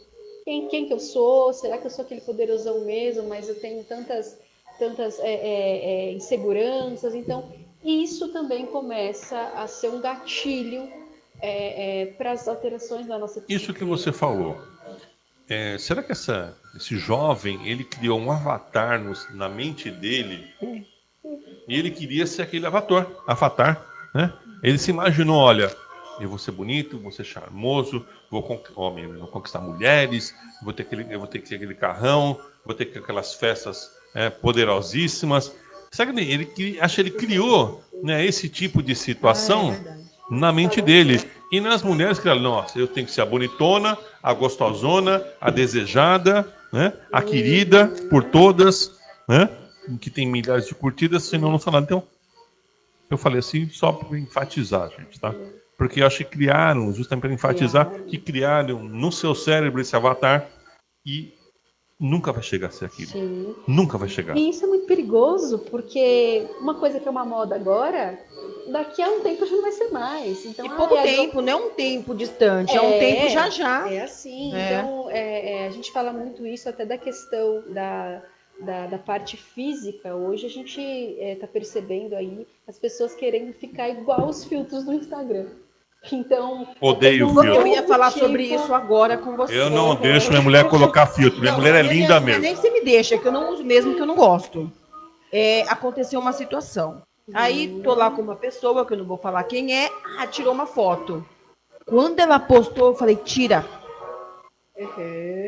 Quem que eu sou? Será que eu sou aquele poderosão mesmo, mas eu tenho tantas inseguranças? Então, isso também começa a ser um gatilho para as alterações da nossa Isso que psique. você falou. Será que esse jovem ele criou um avatar na mente dele e ele queria ser aquele avatar, né? Ele se imaginou, olha, eu vou ser bonito, vou ser charmoso, vou conquistar mulheres, eu vou ter que ter aquele carrão, vou ter que ter aquelas festas poderosíssimas. Será que acha que ele criou, né, esse tipo de situação verdade. na mente dele? E nas mulheres que nossa, eu tenho que ser a bonitona, a gostosona, a desejada, né, a querida por todas, né? Que tem milhares de curtidas, senão não sou nada. Então, eu falei assim só para enfatizar, gente, tá? Porque eu acho que criaram, justamente para enfatizar, que criaram no seu cérebro esse avatar e nunca vai chegar a ser aquilo. Sim. Nunca vai chegar. E isso é muito perigoso, porque uma coisa que é uma moda agora, daqui a um tempo já não vai ser mais. Então, E pouco tempo, não é um tempo distante, é um tempo já já. é assim. É. Então, a gente fala muito isso até da questão da parte física. Hoje a gente está percebendo aí as pessoas querendo ficar igual os filtros do Instagram. Então, Odeio um Eu filtro. ia falar sobre tipo. isso agora com Eu você. não deixo minha mulher colocar filtro. Minha Não, mulher é linda não é nem mesmo. que você me deixa, é que eu não uso mesmo, que eu não gosto. Aconteceu uma situação. Aí tô lá com uma pessoa, que eu não vou falar quem é, tirou uma foto. Quando ela postou, eu falei, tira.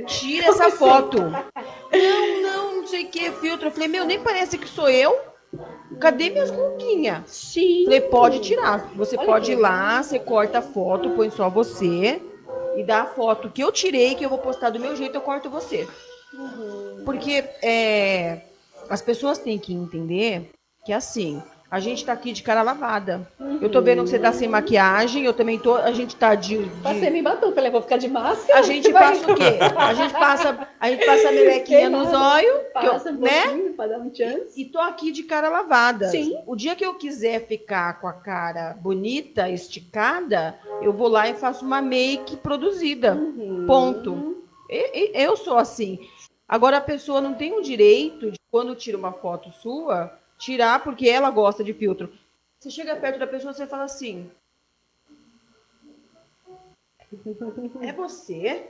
Tira essa foto. Não sei o que, filtro. Eu falei, meu, nem parece que sou eu. Cadê minhas ruguinhas? Sim. Falei, pode tirar. Você Olha pode que ir legal. lá, você corta a foto, põe só você e dá a foto que eu tirei, que eu vou postar do meu jeito, eu corto você. Porque as pessoas têm que entender que assim, a gente tá aqui de cara lavada. Eu tô vendo que você tá sem maquiagem, eu também tô, a gente tá Passei me batom, falei, vou ficar de máscara. a gente passa o quê? A gente passa a melequinha nos olhos, Passa um né? pouquinho pra dar um chance. E tô aqui de cara lavada. Sim. O dia que eu quiser ficar com a cara bonita, esticada, eu vou lá e faço uma make produzida. Ponto. Eu sou assim. Agora a pessoa não tem o direito de, quando tira uma foto sua, tirar porque ela gosta de filtro. Você chega perto da pessoa, você fala assim: é você?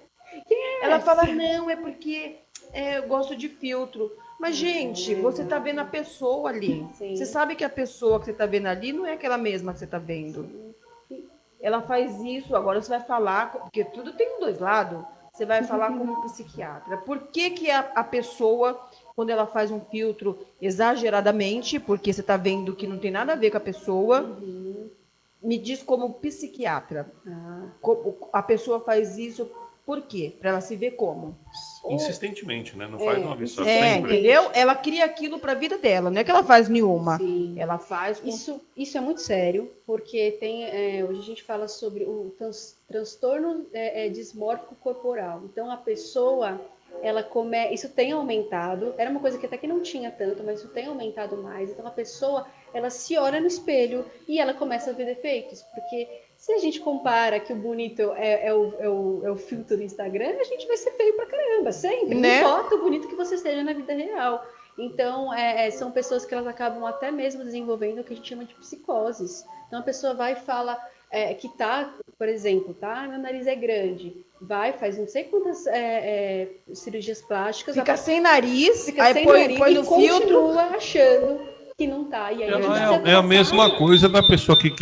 Ela fala, não, é porque eu gosto de filtro. Mas, gente, você tá vendo a pessoa ali. Sim. Você sabe que a pessoa que você tá vendo ali não é aquela mesma que você tá vendo. Ela faz isso, agora você vai falar, porque tudo tem dois lados. Você vai falar como psiquiatra. Por que, que a pessoa, quando ela faz um filtro exageradamente, porque você está vendo que não tem nada a ver com a pessoa, me diz como psiquiatra. A pessoa faz isso por quê? Para ela se ver como? Insistentemente, né? Não faz uma vez só. É, Sempre. entendeu? Ela cria aquilo para a vida dela. Não é que ela faz nenhuma. Sim. Ela faz com... Isso é muito sério, porque hoje a gente fala sobre o transtorno dismórfico corporal. Então, a pessoa, isso tem aumentado. Era uma coisa que até que não tinha tanto, mas isso tem aumentado mais. Então, a pessoa, ela se olha no espelho e ela começa a ver defeitos, porque se a gente compara que o bonito é o filtro do Instagram, a gente vai ser feio pra caramba, sempre. Né? Não importa o bonito que você seja na vida real. Então, são pessoas que elas acabam até mesmo desenvolvendo o que a gente chama de psicoses. Então, a pessoa vai e fala que tá, por exemplo, tá, meu nariz é grande, faz não sei quantas cirurgias plásticas. Fica sem nariz, fica aí sem põe nariz no e continua filtro. achando que não tá. E aí a gente É a mesma coisa da pessoa que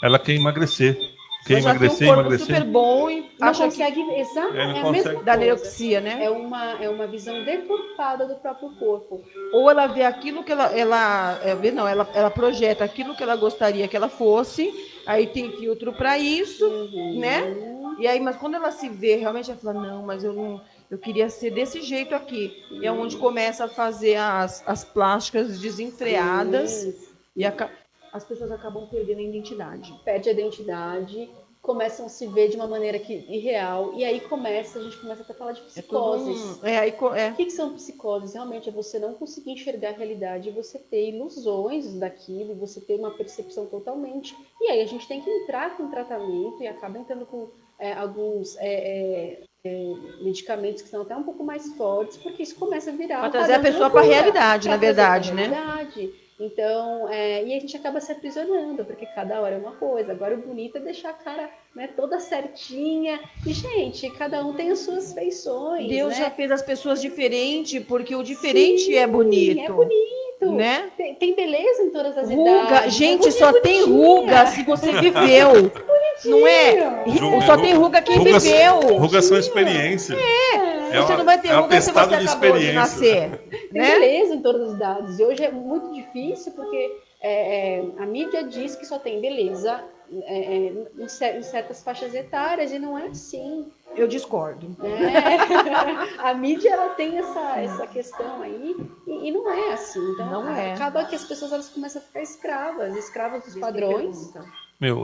ela quer emagrecer. Quer Ela já tem um emagrecer, corpo emagrecer. super bom e não acha consegue, que exato, não é a consegue. mesma da coisa. neuroxia, né? É uma visão deturpada do próprio corpo. Ou ela vê aquilo que ela projeta aquilo que ela gostaria que ela fosse, aí tem filtro para isso, né? E aí, mas quando ela se vê, realmente ela fala, não, mas eu queria ser desse jeito aqui. E é onde começa a fazer as plásticas desenfreadas e as pessoas acabam perdendo a identidade. Perde a identidade, começam a se ver de uma maneira irreal, e aí a gente começa até a falar de psicoses. O que são psicoses? Realmente é você não conseguir enxergar a realidade, você ter ilusões daquilo, você ter uma percepção totalmente. E aí a gente tem que entrar com tratamento e acaba entrando com alguns medicamentos que são até um pouco mais fortes, porque isso começa a virar para trazer a pessoa para a realidade, na verdade, né? Então, e a gente acaba se aprisionando, porque cada hora é uma coisa. Agora o bonito é deixar a cara, né, toda certinha. E, gente, cada um tem as suas feições. Deus, né? já fez as pessoas diferentes, porque o diferente é bonito. É bonito. Né? Tem beleza em todas as ruga. idades. Gente, só tem ruga se você viveu. Não é? Só tem ruga quem viveu. Rugas são experiência. Você não vai ter ruga se você acabou de nascer. Tem beleza em todas as idades. E hoje é muito difícil porque a mídia diz que só tem beleza em certas faixas etárias e não é assim. Eu discordo. A mídia ela tem essa questão aí e não é assim. Então, não é. Acaba que as pessoas elas começam a ficar escravas dos padrões.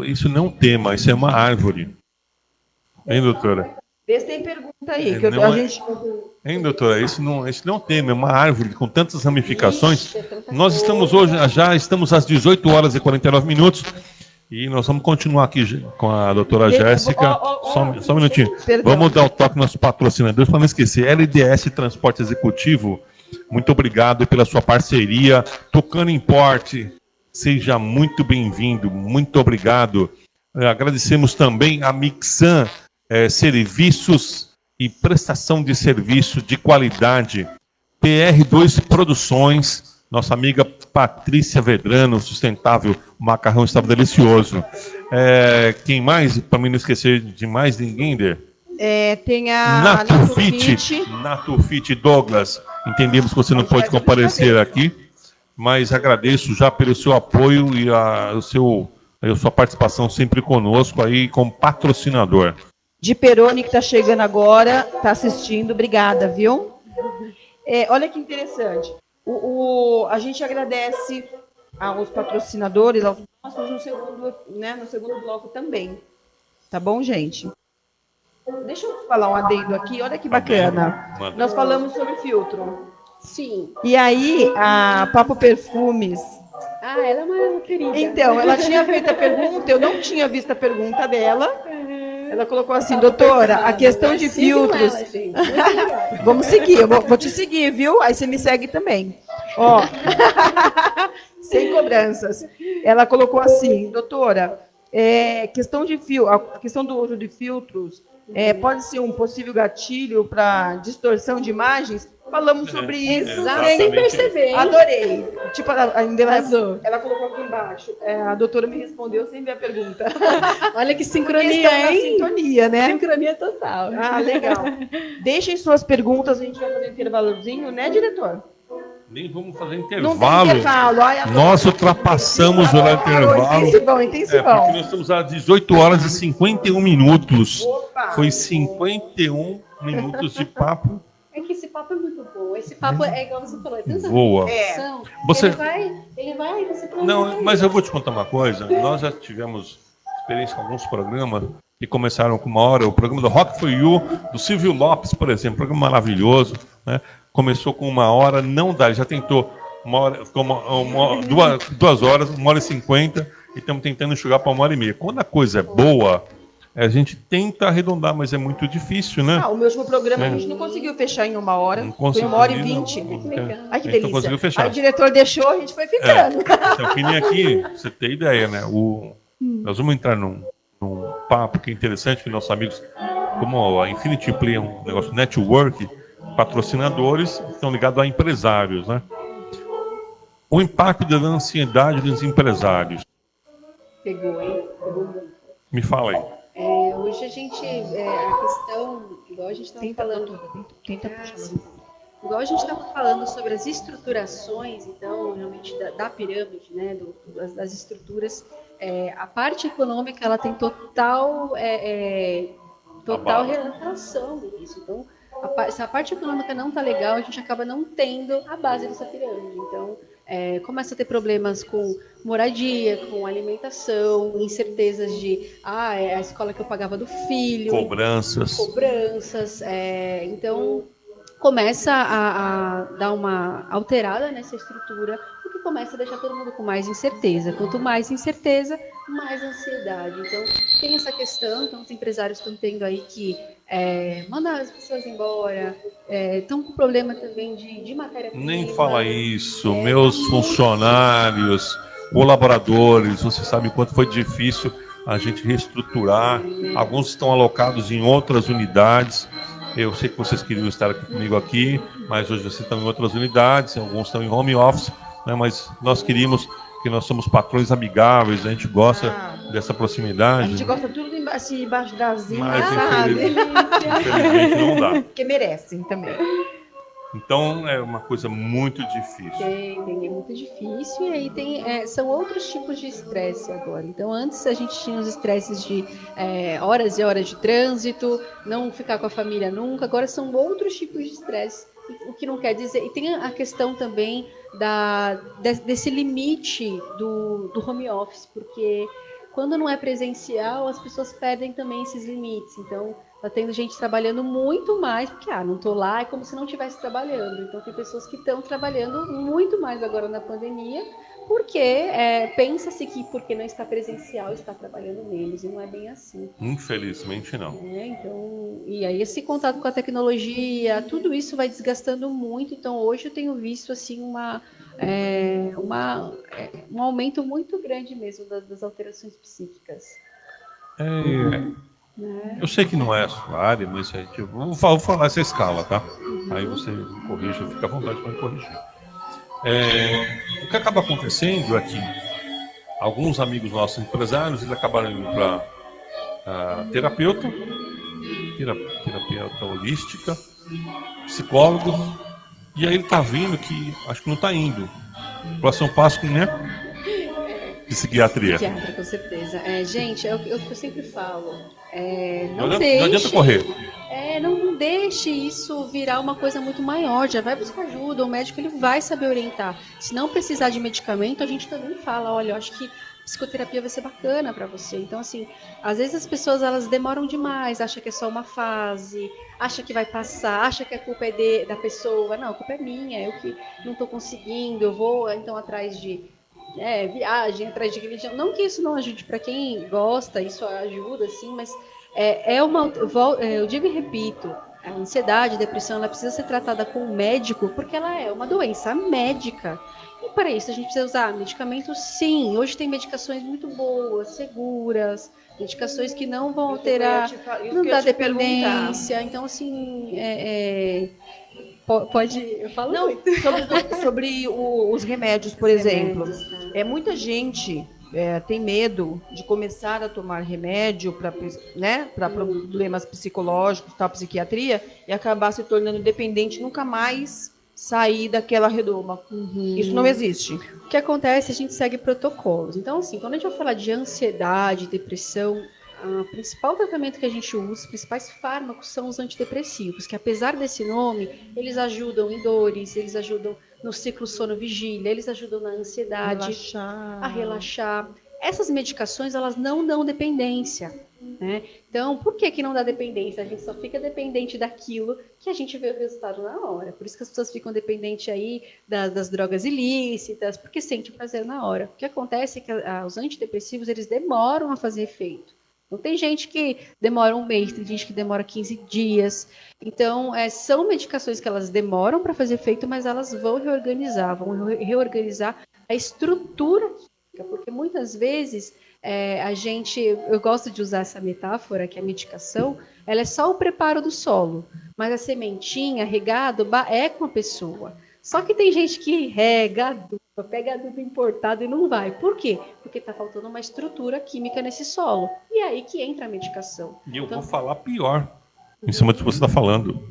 Isso não é um tema, isso é uma árvore. Hein, doutora? Vê se tem pergunta aí. Hein, doutora? Isso não é um tema, é uma árvore com tantas ramificações. Nós estamos já estamos às 18 horas e 49 minutos. E nós vamos continuar aqui com a doutora Jéssica. Só um minutinho. Perdão. Vamos dar o toque nos nossos patrocinadores para não esquecer. LDS Transporte Executivo, muito obrigado pela sua parceria. Tocando Importe, seja muito bem-vindo. Muito obrigado. Agradecemos também a Mixan Serviços e Prestação de Serviço de Qualidade. PR2 Produções. Nossa amiga Patrícia Vedrano, sustentável, o macarrão estava delicioso. Quem mais? Para mim não esquecer de mais ninguém, Dê? Tem a Natufit Douglas. Entendemos que você não pode comparecer aqui, mas agradeço já pelo seu apoio e a sua participação sempre conosco aí como patrocinador. De Peroni, que está chegando agora, está assistindo, obrigada, viu? Olha que interessante. A gente agradece aos patrocinadores, aos nossos no segundo bloco também. Tá bom, gente? Deixa eu falar um adendo aqui, olha que bacana. Nós falamos sobre filtro. Sim. E aí, a Papo Perfumes... ela é uma querida. Então, ela tinha feito a pergunta, eu não tinha visto a pergunta dela. Ela colocou assim, doutora, a questão de filtros... Vamos seguir, eu vou te seguir, viu? Aí você me segue também. Ó, sem cobranças. Ela colocou assim, doutora, a questão do uso de filtros pode ser um possível gatilho para distorção de imagens? falamos sobre isso. Exato, sem perceber. Hein? Adorei. Tipo, ainda ela colocou aqui embaixo. A doutora me respondeu sem ver a pergunta. Olha que sincronia, hein? Sintonia, né? Sincronia total. Ah, legal. Deixem suas perguntas, a gente vai fazer um intervalozinho, né, diretor? Nem vamos fazer Não tem intervalo. intervalo. Ai, Nós ultrapassamos o horário de intervalo. Intensivão. Porque nós estamos às 18 horas e 51 minutos. Opa. Foi 51 minutos de papo. É que esse papo é muito bom. Esse papo é igual você falou, é tanta Voa. reflexão. Você... Ele vai, você Não, mas eu vou te contar uma coisa. Nós já tivemos experiência com alguns programas que começaram com 1 hora. O programa do Rock for You, do Silvio Lopes, por exemplo, programa maravilhoso, né? Começou com 1 hora, não dá, ele já tentou 1 hora, ficou 2 horas, 1h50, e estamos tentando enxugar para 1h30. Quando a coisa é boa, a gente tenta arredondar, mas é muito difícil, né? O meu último programa a gente não conseguiu fechar em 1 hora, foi 1h20. Ai, que delícia. Conseguiu fechar. Aí o diretor deixou, a gente foi ficando. Então, que nem aqui, pra você ter ideia, né? Nós vamos entrar num papo que é interessante, que nossos amigos, como a Infinity Play é um negócio network, patrocinadores estão ligados a empresários, né? O impacto da ansiedade dos empresários. Pegou, hein? Me fala aí. Hoje a gente, a questão, igual a gente estava falando, igual a gente estava falando sobre as estruturações, então, realmente, da pirâmide, né, das estruturas, a parte econômica, ela tem total relação com isso. Então, se a parte econômica não está legal, a gente acaba não tendo a base dessa pirâmide. Então, começa a ter problemas com moradia, com alimentação, incertezas de é a escola que eu pagava do filho, Cobranças. Então começa a dar uma alterada nessa estrutura, o que começa a deixar todo mundo com mais incerteza. Quanto mais incerteza, mais ansiedade. Então tem essa questão, então os empresários estão tendo aí que mandar as pessoas embora, estão com problema também de matéria-prima. Nem fala isso, meus funcionários, colaboradores, você sabe quanto foi difícil a gente reestruturar. Alguns estão alocados em outras unidades. Eu sei que vocês queriam estar aqui comigo aqui, mas hoje vocês estão em outras unidades, alguns estão em home office, né? Mas nós queríamos, que nós somos patrões amigáveis, a gente gosta dessa proximidade. A gente gosta tudo embaixo das asas, mas sabe? infelizmente não dá. Porque merecem também. Então é uma coisa muito difícil. É muito difícil, e aí são outros tipos de estresse agora. Então antes a gente tinha os estresses de horas e horas de trânsito, não ficar com a família nunca, agora são outros tipos de estresse, o que não quer dizer... E tem a questão também desse limite do home office, porque quando não é presencial, as pessoas perdem também esses limites. Então, tá tendo gente trabalhando muito mais, porque, não tô lá, é como se não estivesse trabalhando. Então, tem pessoas que estão trabalhando muito mais agora na pandemia, porque pensa-se que porque não está presencial, está trabalhando menos, e não é bem assim. Infelizmente, não. Então, e aí esse contato com a tecnologia, tudo isso vai desgastando muito. Então, hoje eu tenho visto, assim, um aumento muito grande mesmo das alterações psíquicas. Eu sei que não é a sua área, mas eu vou falar essa escala, tá? Aí você me corrija, fica à vontade para me corrigir. O que acaba acontecendo é que alguns amigos nossos empresários, eles acabaram indo para terapeuta holística, psicólogo, e aí ele está vendo que acho que não está indo. Próximo passo, né? Psiquiatria. Psiquiatra, com certeza. Gente, é o que eu sempre falo. Não adianta correr. Não deixe isso virar uma coisa muito maior. Já vai buscar ajuda. O médico ele vai saber orientar. Se não precisar de medicamento, a gente também fala, olha, eu acho que psicoterapia vai ser bacana para você. Então, assim, às vezes as pessoas elas demoram demais, acham que é só uma fase, acha que vai passar, acha que a culpa é da pessoa. Não, a culpa é minha, eu que não estou conseguindo, eu vou então atrás de viagem, atrás de religião. Não que isso não ajude para quem gosta, isso ajuda, sim, mas eu digo e repito, a ansiedade, a depressão, ela precisa ser tratada com um médico, porque ela é uma doença médica. E para isso a gente precisa usar medicamentos, sim. Hoje tem medicações muito boas, seguras, medicações que não vão alterar, não dá dependência. Então, assim, Pode, eu falo Não, muito. sobre os remédios, por exemplo. Remédios, tá? Muita gente tem medo de começar a tomar remédio para, né, para problemas psicológicos, tal, psiquiatria, e acabar se tornando dependente, nunca mais sair daquela redoma. Isso não existe. O que acontece, a gente segue protocolos. Então, assim, quando a gente vai falar de ansiedade, depressão, o principal tratamento que a gente usa, os principais fármacos são os antidepressivos, que apesar desse nome, eles ajudam em dores, eles ajudam no ciclo sono-vigília, eles ajudam na ansiedade, a relaxar. Essas medicações, elas não dão dependência, né? Então, por que não dá dependência? A gente só fica dependente daquilo que a gente vê o resultado na hora. Por isso que as pessoas ficam dependentes aí das drogas ilícitas, porque sente prazer na hora. O que acontece é que os antidepressivos, eles demoram a fazer efeito. Então, tem gente que demora um mês, tem gente que demora 15 dias. Então, são medicações que elas demoram para fazer efeito, mas elas vão reorganizar a estrutura química, porque muitas vezes eu gosto de usar essa metáfora, que a medicação, ela é só o preparo do solo, mas a sementinha, regado, é com a pessoa. Só que tem gente que rega adubo, pega adubo importado e não vai. Por quê? Porque está faltando uma estrutura química nesse solo. E é aí que entra a medicação. E eu vou falar pior, em cima do que você está falando,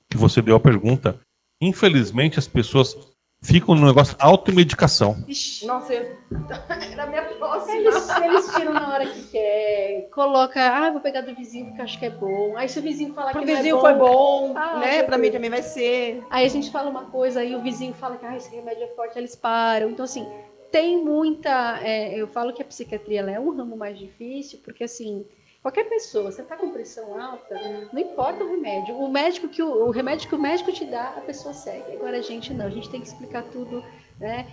que você deu a pergunta. Infelizmente, as pessoas ficam no negócio automedicação. Ixi, nossa, era a minha próxima. Eles tiram na hora que quer, coloca, vou pegar do vizinho porque acho que é bom. Aí se o vizinho falar que não é bom... O vizinho foi bom, né? Pra mim também vai ser. Aí a gente fala uma coisa, aí o vizinho fala que esse remédio é forte, eles param. Então, assim, tem muita... eu falo que a psiquiatria ela é um ramo mais difícil, porque, assim, qualquer pessoa, você tá com pressão alta, não importa o remédio. O remédio que o médico te dá, a pessoa segue. Agora a gente não, a gente tem que explicar tudo, né,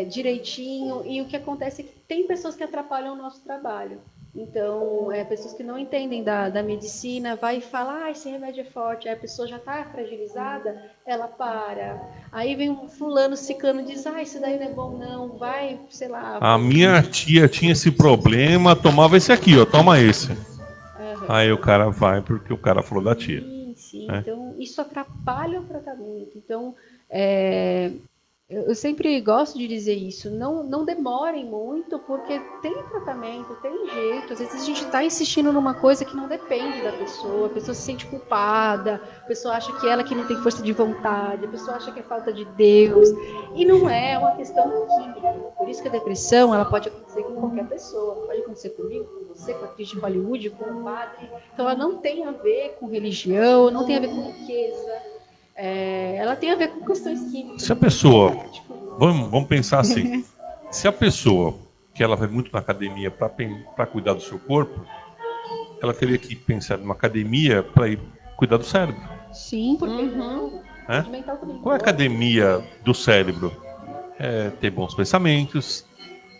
direitinho. E o que acontece é que tem pessoas que atrapalham o nosso trabalho. Então, pessoas que não entendem da medicina, vai e fala, esse remédio é forte, aí a pessoa já está fragilizada, ela para. Aí vem um fulano, ciclano, diz, isso daí não é bom não, vai, sei lá. A minha tia tinha esse problema, tomava esse aqui, ó, toma esse. Aí o cara vai porque o cara falou da tia. Sim. Então, isso atrapalha o tratamento. Então, eu sempre gosto de dizer isso, não demorem muito, porque tem tratamento, tem jeito. Às vezes a gente está insistindo numa coisa que não depende da pessoa, a pessoa se sente culpada, a pessoa acha que ela que não tem força de vontade, a pessoa acha que é falta de Deus, e não é uma questão química. Por isso que a depressão ela pode acontecer com qualquer pessoa, pode acontecer comigo, com você, com a atriz de Hollywood, com o padre. Então ela não tem a ver com religião, não tem a ver com riqueza. Ela tem a ver com questões químicas. Se a pessoa, vamos pensar assim, se a pessoa que ela vai muito na academia para cuidar do seu corpo, ela teria que pensar numa academia para ir cuidar do cérebro. Sim, porque Qual é a academia do cérebro? Ter bons pensamentos,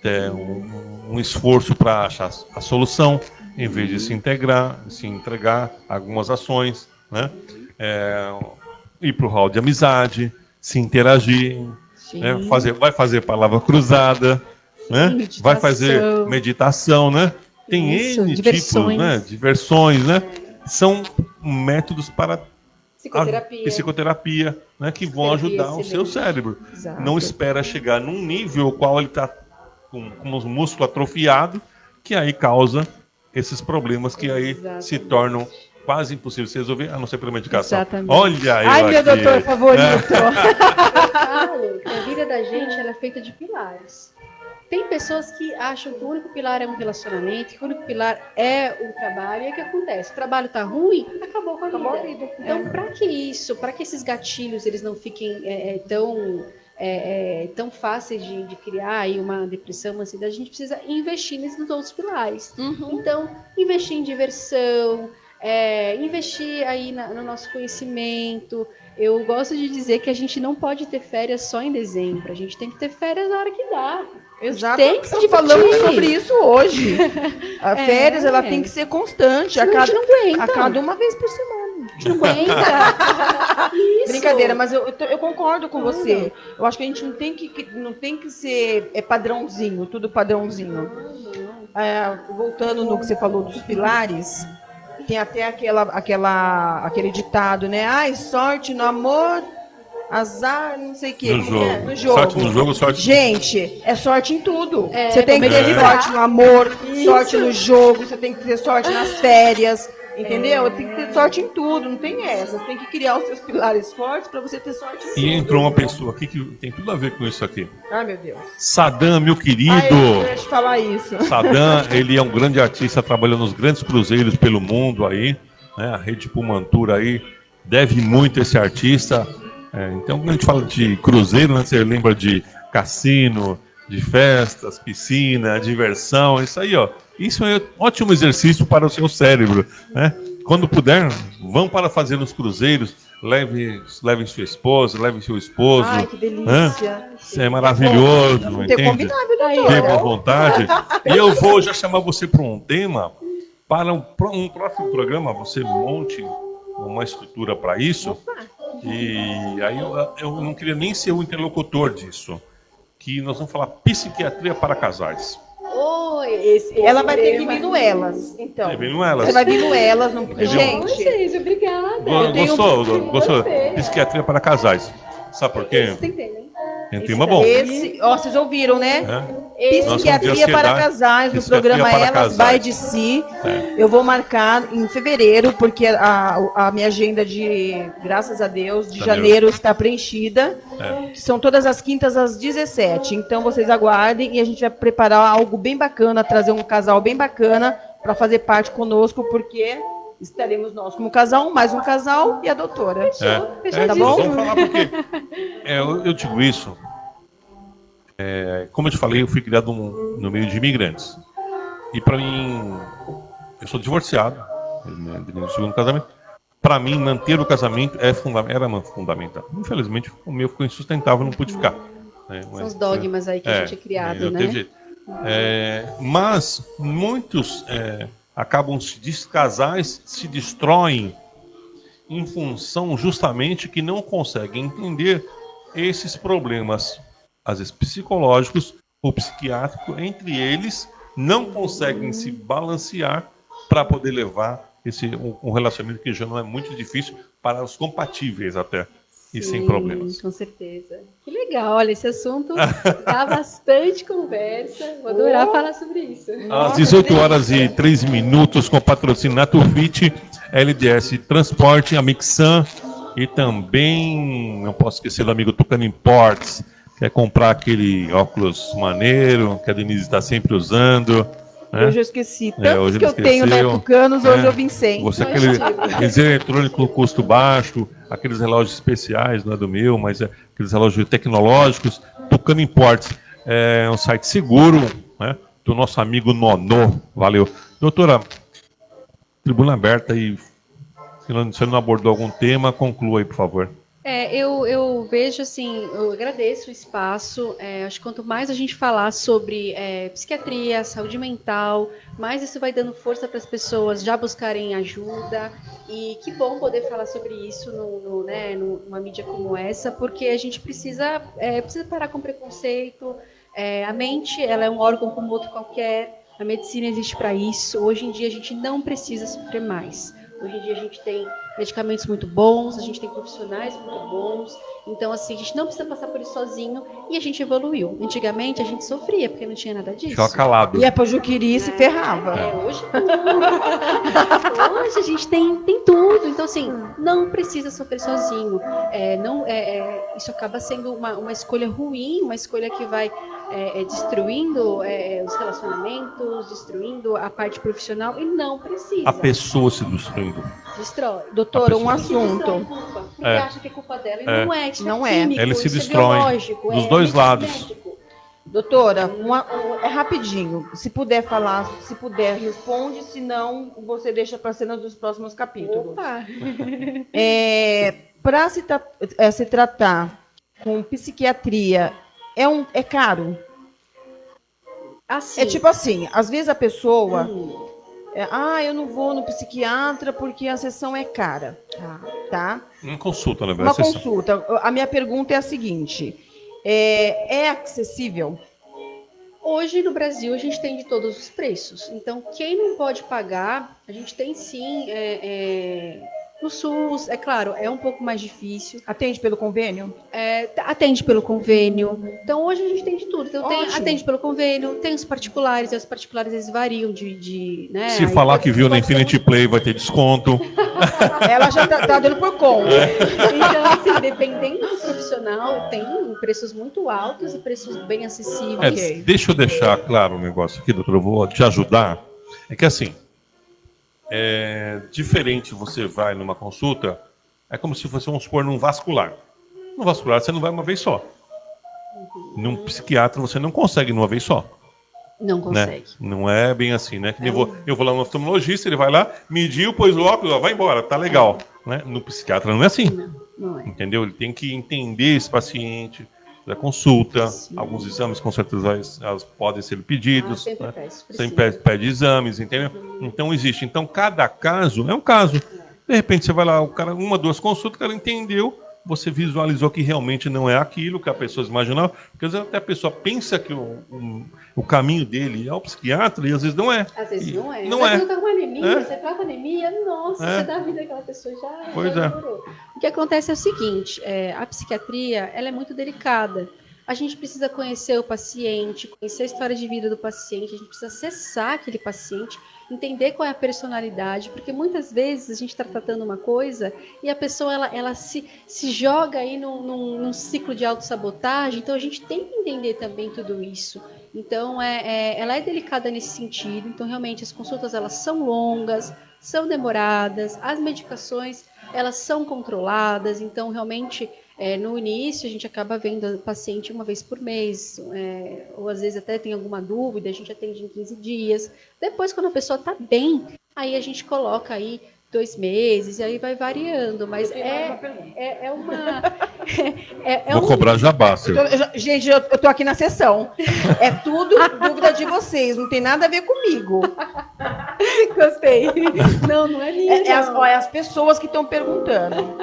ter um esforço para achar a solução, em vez de se entregar a algumas ações, né? Ir para o hall de amizade, se interagir, né? Vai fazer palavra cruzada, né? Vai fazer meditação, né? Tem N tipos, né? Diversões, né? São métodos para psicoterapia, né? Que vão ajudar o seu cérebro. Exato. Não espera chegar num nível ao qual ele está com os músculos atrofiados, que aí causa esses problemas que aí se tornam quase impossível de se resolver, a não ser pela medicação. Exatamente. Olha eu Ai, meu aqui. doutor favorito. A vida da gente ela é feita de pilares. Tem pessoas que acham que o único pilar é um relacionamento, que o único pilar é o trabalho. E aí o que acontece? O trabalho tá ruim, acabou com a vida. Então, para que esses gatilhos eles não fiquem tão fáceis de criar aí uma depressão, uma ansiedade, a gente precisa investir nesses outros pilares. Então, investir em diversão, investir aí no nosso conhecimento. Eu gosto de dizer que a gente não pode ter férias só em dezembro, a gente tem que ter férias na hora que dá. Exato, falamos sobre isso hoje. A férias ela tem que ser constante, a cada uma vez por semana. A gente não aguenta. Isso. Brincadeira, mas eu concordo com você. Eu acho que a gente não tem que ser padrãozinho, tudo padrãozinho. Voltando no que você falou dos pilares, Tem até aquele ditado, né? Ai, sorte no amor, azar, não sei o quê. No jogo. No jogo. Sorte no jogo, sorte... Gente, é sorte em tudo. É, você tem que ter sorte no amor, Isso. sorte no jogo, você tem que ter sorte nas férias, entendeu? Tem que ter sorte em tudo, não tem essa. Você tem que criar os seus pilares fortes para você ter sorte em tudo. E entrou uma pessoa aqui que tem tudo a ver com isso aqui. Ai, meu Deus. Saddam, meu querido. Eu ia te falar isso. Saddam, ele é um grande artista, trabalhando nos grandes cruzeiros pelo mundo aí, né? A Rede Pumantur aí deve muito a esse artista. Então, quando a gente fala de cruzeiro, né, você lembra de cassino, de festas, piscina, diversão, isso aí, ó. Isso é um ótimo exercício para o seu cérebro, né? Quando puder, vão para fazer nos cruzeiros, levem sua esposa, levem seu esposo. Ai, que delícia. Isso é maravilhoso, Vamos ter entende? combinado, Tenha boa doutora. vontade. E eu vou já chamar você para um tema, para um próximo programa, você monte uma estrutura para isso. E aí eu não queria nem ser o interlocutor disso, que nós vamos falar psiquiatria para casais. Ela vai ter que vir no Elas, então. Vai vir no Elas. Você vai vir no Elas. Não... Entendeu? Gente, Gente, obrigada. Gostou? Psiquiatria para casais. Sabe por quê? Você entende, hein? Tem clima bom. vocês ouviram, né? Nós vamos de Psiquiatria para ansiedade, casais, no psiquiatria programa para Elas casais. Vai de Si. Eu vou marcar em fevereiro, porque a minha agenda graças a Deus, de janeiro está preenchida. Que são todas as quintas às 17. Então vocês aguardem e a gente vai preparar algo bem bacana, trazer um casal bem bacana para fazer parte conosco, porque estaremos nós como casal, mais um casal e a doutora. Tá bom? Vamos falar porque eu digo isso. Como eu te falei, eu fui criado no meio de imigrantes. E para mim, eu sou divorciado, no segundo casamento. Para mim, manter o casamento era fundamental. Infelizmente, o meu ficou insustentável, não pude ficar. São os dogmas aí que a gente é criado, né? Teve jeito. Mas muitos casais se destroem em função justamente que não conseguem entender esses problemas, às vezes psicológicos ou psiquiátricos, entre eles não conseguem se balancear para poder levar um relacionamento que já não é muito difícil para os compatíveis até. E sem problemas. Com certeza. Que legal, olha, esse assunto dá bastante conversa. Vou adorar falar sobre isso. Às 18h03, com patrocínio Naturfit, LDS Transporte, a Mixan e também, não posso esquecer do amigo Tucano Imports, quer comprar aquele óculos maneiro que a Denise está sempre usando. Né? Hoje eu esqueci. Tantos hoje que eu tenho da Tucanos, hoje eu vim sem. Você aqueles eletrônico custo baixo, aqueles relógios especiais, não é do meu, mas aqueles relógios tecnológicos. Tucano Imports é um site seguro, né, do nosso amigo Nonô. Valeu. Doutora, tribuna aberta e se você não abordou algum tema, conclua aí, por favor. Eu vejo assim, eu agradeço o espaço, acho que quanto mais a gente falar sobre psiquiatria, saúde mental, mais isso vai dando força para as pessoas já buscarem ajuda, e que bom poder falar sobre isso numa mídia como essa, porque a gente precisa parar com preconceito. A mente, ela é um órgão como outro qualquer, a medicina existe para isso. Hoje em dia a gente não precisa sofrer mais. Hoje em dia a gente tem medicamentos muito bons, a gente tem profissionais muito bons. Então, assim, a gente não precisa passar por isso sozinho e a gente evoluiu. Antigamente a gente sofria porque não tinha nada disso. Ficava calado. Ia pra Juquiri se ferrava. Hoje não. Hoje a gente tem tudo. Então, assim, não precisa sofrer sozinho. Isso acaba sendo uma escolha ruim, uma escolha que vai destruindo os relacionamentos, destruindo a parte profissional, e não precisa. A pessoa se destruindo. Destrói. Doutora, um assunto. Porque acha que é culpa dela, e não é. Isso Não é químico, Eles se isso destroem biológico, dos dois lados. médico. Doutora, é rapidinho. Se puder falar, se puder, responde. Se não, você deixa para cena dos próximos capítulos. Opa! Para se tratar com psiquiatria, é caro? Assim, É tipo assim, às vezes a pessoa... eu não vou no psiquiatra porque a sessão é cara. Tá? Uma consulta, né? Uma consulta. A minha pergunta é a seguinte. É acessível? Hoje no Brasil a gente tem de todos os preços. Então, quem não pode pagar, a gente tem sim. No SUS, é claro, é um pouco mais difícil. Atende pelo convênio? Atende pelo convênio. Então, hoje a gente tem de tudo. Então, atende pelo convênio, tem os particulares, e os particulares eles variam né? Se falar que viu na Infinity Play, vai ter desconto. Ela já tá dando por conta. Então, assim, dependendo do profissional, tem preços muito altos e preços bem acessíveis. Deixa eu deixar claro um negócio aqui, doutor, eu vou te ajudar. É que assim, diferente você vai numa consulta, é como se fosse, vamos supor, num vascular. No vascular você não vai uma vez só. Num psiquiatra você não consegue numa vez só. Não consegue. Né? Não é bem assim, né? Que eu vou lá no oftalmologista, ele vai lá, mediu, pôs o óculos, vai embora, tá legal. Né? No psiquiatra não é assim. Não é. Entendeu? Ele tem que entender esse paciente, da consulta, alguns exames com certeza podem ser pedidos. Sempre pede exames, entendeu? Então existe. Então cada caso é um caso. De repente você vai lá, o cara, 1, 2 consultas, o cara entendeu, você visualizou que realmente não é aquilo que a pessoa imaginava, porque às vezes até a pessoa pensa que o caminho dele é o psiquiatra e às vezes não é. Às vezes não é. Não é. Você tá com anemia, você trata anemia, nossa, você dá vida àquela pessoa já. Pois já é. adorou. O que acontece é o seguinte, a psiquiatria ela é muito delicada. A gente precisa conhecer o paciente, conhecer a história de vida do paciente, a gente precisa acessar aquele paciente, entender qual é a personalidade, porque muitas vezes a gente está tratando uma coisa e a pessoa ela se joga aí num ciclo de autossabotagem, então a gente tem que entender também tudo isso. Então, ela é delicada nesse sentido. Então, realmente, as consultas elas são longas, são demoradas, as medicações elas são controladas. Então, realmente, no início, a gente acaba vendo o paciente uma vez por mês, ou às vezes até tem alguma dúvida, a gente atende em 15 dias. Depois, quando a pessoa está bem, aí a gente coloca aí 2 meses, e aí vai variando, mas Vou cobrar jabá, Gente, eu tô aqui na sessão. É tudo dúvida de vocês, não tem nada a ver comigo. Gostei. Não é minha. As pessoas que estão perguntando.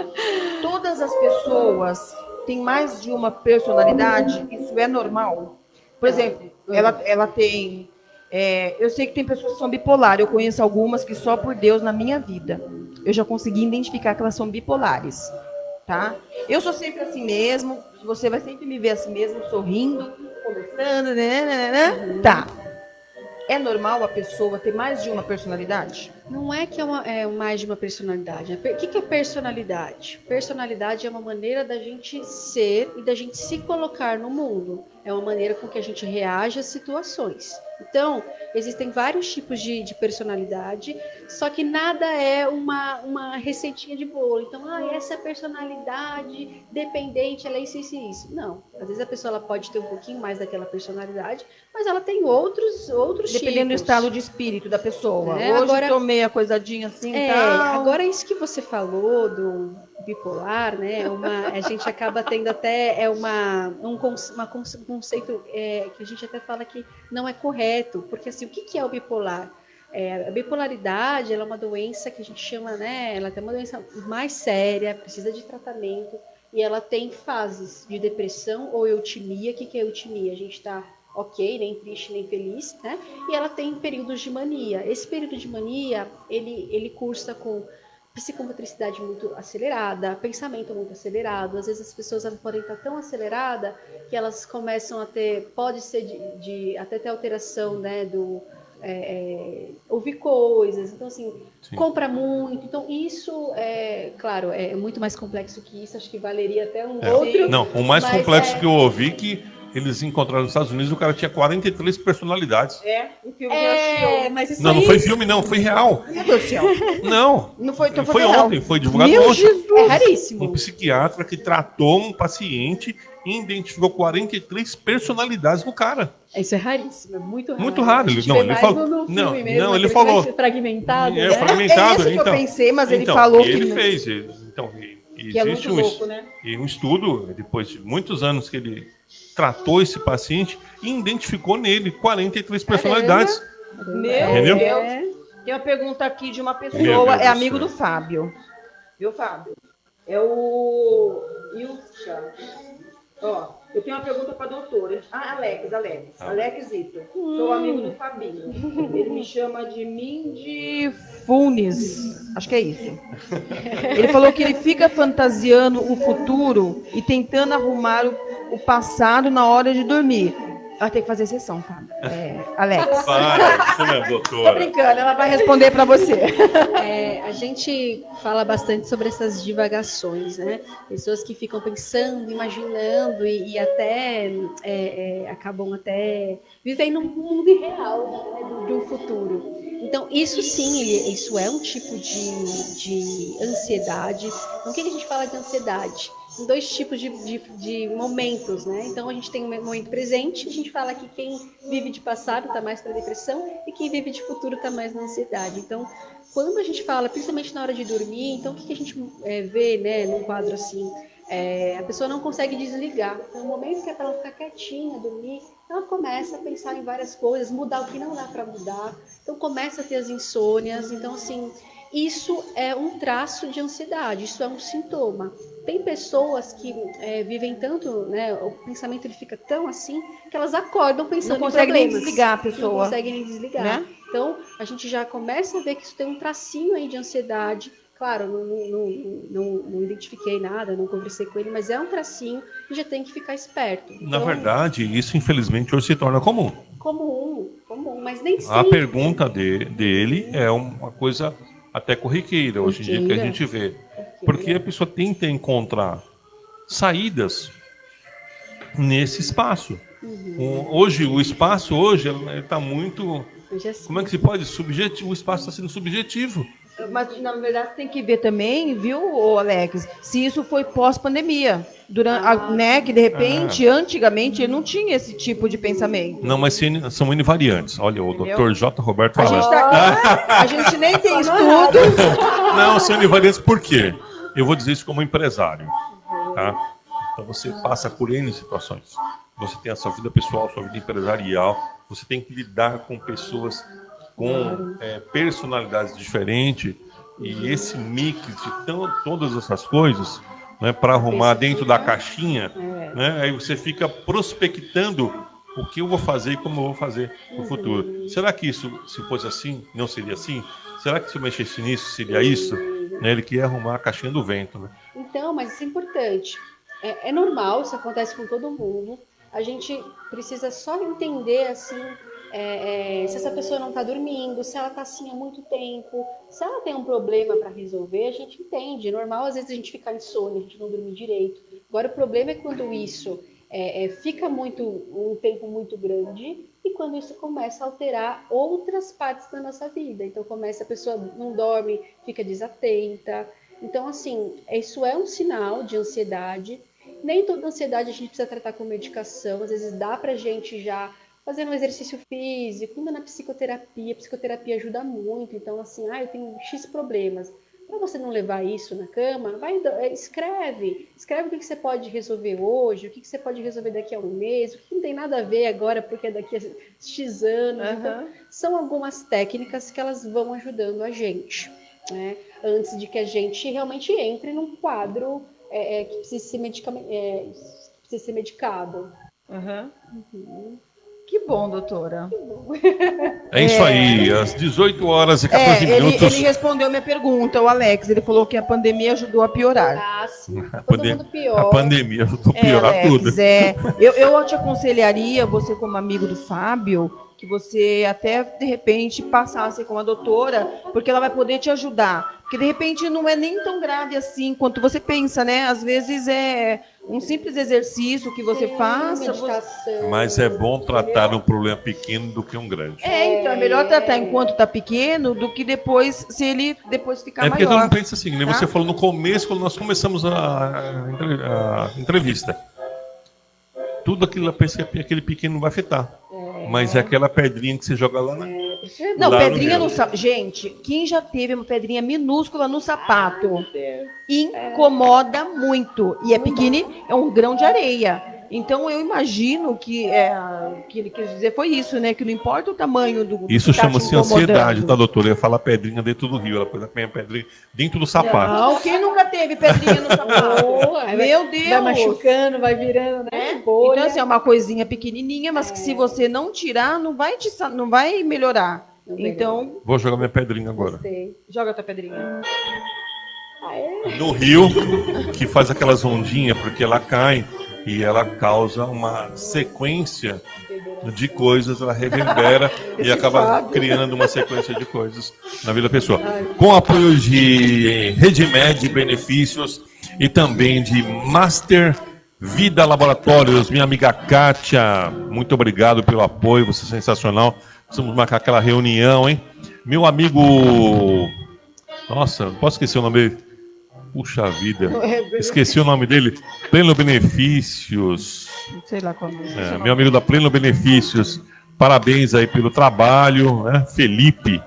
Todas as pessoas têm mais de uma personalidade? Isso é normal? Por exemplo, ela tem... eu sei que tem pessoas que são bipolares. Eu conheço algumas que só por Deus na minha vida eu já consegui identificar que elas são bipolares, tá? Eu sou sempre assim mesmo. Você vai sempre me ver assim mesmo, sorrindo, conversando, né? Tá. É normal a pessoa ter mais de uma personalidade? Não é que é mais de uma personalidade. O que é personalidade? Personalidade é uma maneira da gente ser e da gente se colocar no mundo. É uma maneira com que a gente reage às situações. Então, existem vários tipos de personalidade, só que nada é uma receitinha de bolo. Então, essa é a personalidade dependente, ela é isso, isso e isso. Não. Às vezes a pessoa ela pode ter um pouquinho mais daquela personalidade, mas ela tem outros dependendo tipos. do estado de espírito da pessoa. Hoje agora, tomei a coisadinha assim e tal. Agora, isso que você falou do bipolar, né? A gente acaba tendo até um conceito que a gente até fala que não é correto, porque assim, o que é o bipolar? A bipolaridade ela é uma doença que a gente chama, né? Ela é uma doença mais séria, precisa de tratamento e ela tem fases de depressão ou eutimia. O que é eutimia? A gente está ok, nem triste, nem feliz, né? E ela tem períodos de mania. Esse período de mania, ele cursa com psicomotricidade muito acelerada, pensamento muito acelerado. Às vezes as pessoas elas podem estar tão aceleradas que elas começam a ter, pode ser até ter alteração, né, ouvir coisas. Então, assim, compra muito. Então, isso, claro, é muito mais complexo que isso. Acho que valeria até um outro. Não, o mais complexo que eu ouvi que eles encontraram nos Estados Unidos, o cara tinha 43 personalidades. O filme que achou. Mas isso não foi filme, não, foi real. Meu Deus do céu. Não foi ontem, foi divulgado ontem. É raríssimo. Um psiquiatra que tratou um paciente e identificou 43 personalidades no cara. Isso é raríssimo, é muito raro. Muito raro. Ele falou. Ele falou. Fragmentado. É fragmentado. É isso que eu pensei, mas ele falou que ele fez. Então, que existe louco, né? um estudo, depois de muitos anos que ele tratou esse paciente e identificou nele 43 personalidades. Meu Deus. Tem uma pergunta aqui de uma pessoa, é amigo do Fábio. Viu, Fábio? É o Ilcha. Eu tenho uma pergunta para a doutora. Alex Ito. Sou amigo do Fabinho. Ele me chama de Mindy Funes. Acho que é isso. Ele falou que ele fica fantasiando o futuro e tentando arrumar o passado na hora de dormir. Ela tem que fazer sessão, tá? Alex. Para, Tô doutora. brincando, ela vai responder para você. A gente fala bastante sobre essas divagações, né? Pessoas que ficam pensando, imaginando e até acabam até vivendo um mundo irreal, né, do futuro. Então, isso sim, isso é um tipo de ansiedade. Então, o que a gente fala de ansiedade? Em dois tipos de momentos, né? Então, a gente tem um momento presente, a gente fala que quem vive de passado está mais para depressão e quem vive de futuro está mais na ansiedade. Então, quando a gente fala, principalmente na hora de dormir, então o que a gente vê, né, num quadro assim? A pessoa não consegue desligar. Então, no momento que é para ela ficar quietinha, dormir, ela começa a pensar em várias coisas, mudar o que não dá para mudar. Então, começa a ter as insônias. Então, assim, isso é um traço de ansiedade, isso é um sintoma. Tem pessoas que vivem tanto, né, o pensamento ele fica tão assim, que elas acordam pensando Não em consegue nem problemas. desligar a pessoa. Não conseguem nem desligar. Né? Então, a gente já começa a ver que isso tem um tracinho aí de ansiedade. Claro, não identifiquei nada, não conversei com ele, mas é um tracinho e já tem que ficar esperto. Então, Na verdade, isso infelizmente hoje se torna comum. Comum, mas nem A sempre. pergunta dele é uma coisa até corriqueira hoje em dia que a gente vê. Porque a pessoa tenta encontrar saídas nesse espaço. Hoje, o espaço está muito... Como é que se pode? O espaço está sendo subjetivo. Mas, na verdade, tem que ver também, viu, Alex, se isso foi pós-pandemia. Né, que, de repente, antigamente, ele não tinha esse tipo de pensamento. Não, mas são invariantes. Olha, o Dr. J. Roberto falando. A gente nem tem estudo. Não, são invariantes por quê? Eu vou dizer isso como empresário. Tá? Então, você passa por N situações. Você tem a sua vida pessoal, sua vida empresarial. Você tem que lidar com pessoas com personalidades diferentes. E esse mix de todas essas coisas, né, para arrumar dentro da caixinha, né, aí você fica prospectando o que eu vou fazer e como eu vou fazer no futuro. Será que isso, se fosse assim, não seria assim? Será que se eu mexesse nisso, seria isso? Né, ele quer arrumar a caixinha do vento. Né? Então, mas isso é importante. É normal, isso acontece com todo mundo. A gente precisa só entender, assim, se essa pessoa não está dormindo, se ela está assim há muito tempo, se ela tem um problema para resolver, a gente entende. É normal, às vezes, a gente ficar insônia, a gente não dormir direito. Agora, o problema é quando isso fica um tempo muito grande e quando isso começa a alterar outras partes da nossa vida. Então, a pessoa não dorme, fica desatenta. Então, assim, isso é um sinal de ansiedade. Nem toda ansiedade a gente precisa tratar com medicação. Às vezes dá pra gente já fazer um exercício físico, indo na psicoterapia. A psicoterapia ajuda muito. Então, assim, eu tenho X problemas. Para você não levar isso na cama, escreve. Escreve o que você pode resolver hoje, o que você pode resolver daqui a um mês, o que não tem nada a ver agora, porque é daqui a X anos. Então, são algumas técnicas que elas vão ajudando a gente, né? Antes de que a gente realmente entre num quadro que precisa ser medicado. Que bom, doutora. É isso aí, às 18 horas e 14 minutos. Ele respondeu minha pergunta, o Alex. Ele falou que a pandemia ajudou a piorar. Sim. Todo mundo pior. A pandemia ajudou a piorar Alex, tudo. Eu te aconselharia, você como amigo do Fábio, que você até, de repente, passasse com a doutora, porque ela vai poder te ajudar. Porque, de repente, não é nem tão grave assim quanto você pensa, né? Às vezes é um simples exercício que você faça. Mas é bom tratar um problema pequeno do que um grande. Então é melhor tratar enquanto está pequeno do que depois, se ele depois ficar maior. Porque todo mundo pensa assim, né? Você falou no começo, quando nós começamos a entrevista. Tudo aquilo pensa que aquele pequeno não vai afetar. Mas é aquela pedrinha que você joga lá, né? Não, pedrinha no sapato. Gente, quem já teve uma pedrinha minúscula no sapato incomoda muito. E é pequeno, é um grão de areia. Então eu imagino que que ele quis dizer foi isso, né? Que não importa o tamanho do Isso que tá te chama-se incomodando. ansiedade, tá, doutora? Eu ia falar pedrinha dentro do rio, ela pôs a pedrinha dentro do sapato. Não, quem nunca teve pedrinha no sapato? Meu Deus! Vai machucando, vai virando, né? Bolha. Então, assim, é uma coisinha pequenininha, mas que se você não tirar, não vai melhorar. Então, Vou jogar minha pedrinha agora. Gostei. joga a tua pedrinha. No rio, que faz aquelas ondinhas, porque ela cai e ela causa uma sequência de coisas, ela reverbera e acaba criando uma sequência de coisas na vida da pessoa. Com apoio de Redmed Benefícios e também de Master Vida Laboratórios, minha amiga Kátia, muito obrigado pelo apoio, você é sensacional. Precisamos marcar aquela reunião, hein? Meu amigo... Nossa, não posso esquecer o nome dele. Puxa vida, esqueci o nome dele. Pleno Benefícios. Sei lá como é. Meu amigo da Pleno Benefícios. Parabéns aí pelo trabalho, né? Felipe.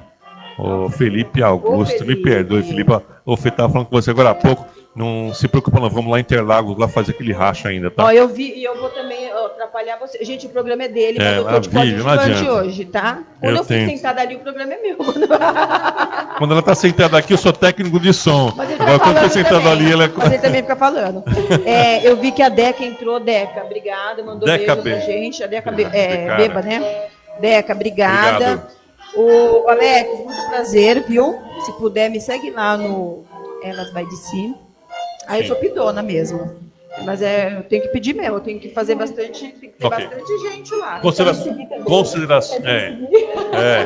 Felipe Augusto, me perdoe, Felipe. O Fê estava falando com você agora há pouco. Não se preocupa, não. Vamos lá em Interlagos, lá fazer aquele racha ainda, tá? Ó, eu vi e eu vou também atrapalhar você. Gente, o programa é dele, mas eu tô de coadjuvante hoje, tá? Quando eu fui sentada ali, o programa é meu. Quando ela tá sentada aqui, eu sou técnico de som. Agora, quando eu tô sentado ali, ela é... Mas ele também fica falando. Eu vi que a Deca entrou. Deca, obrigada. Mandou Deca beijo pra gente. A Deca Cara. Beba, né? Deca, obrigada. Obrigado. O Alex, muito prazer, viu? Se puder, me segue lá no Elas by DC. Aí eu sou pidona mesmo. Mas eu tenho que pedir mesmo, eu tenho que fazer bastante, tem que ter bastante gente lá. Consideração.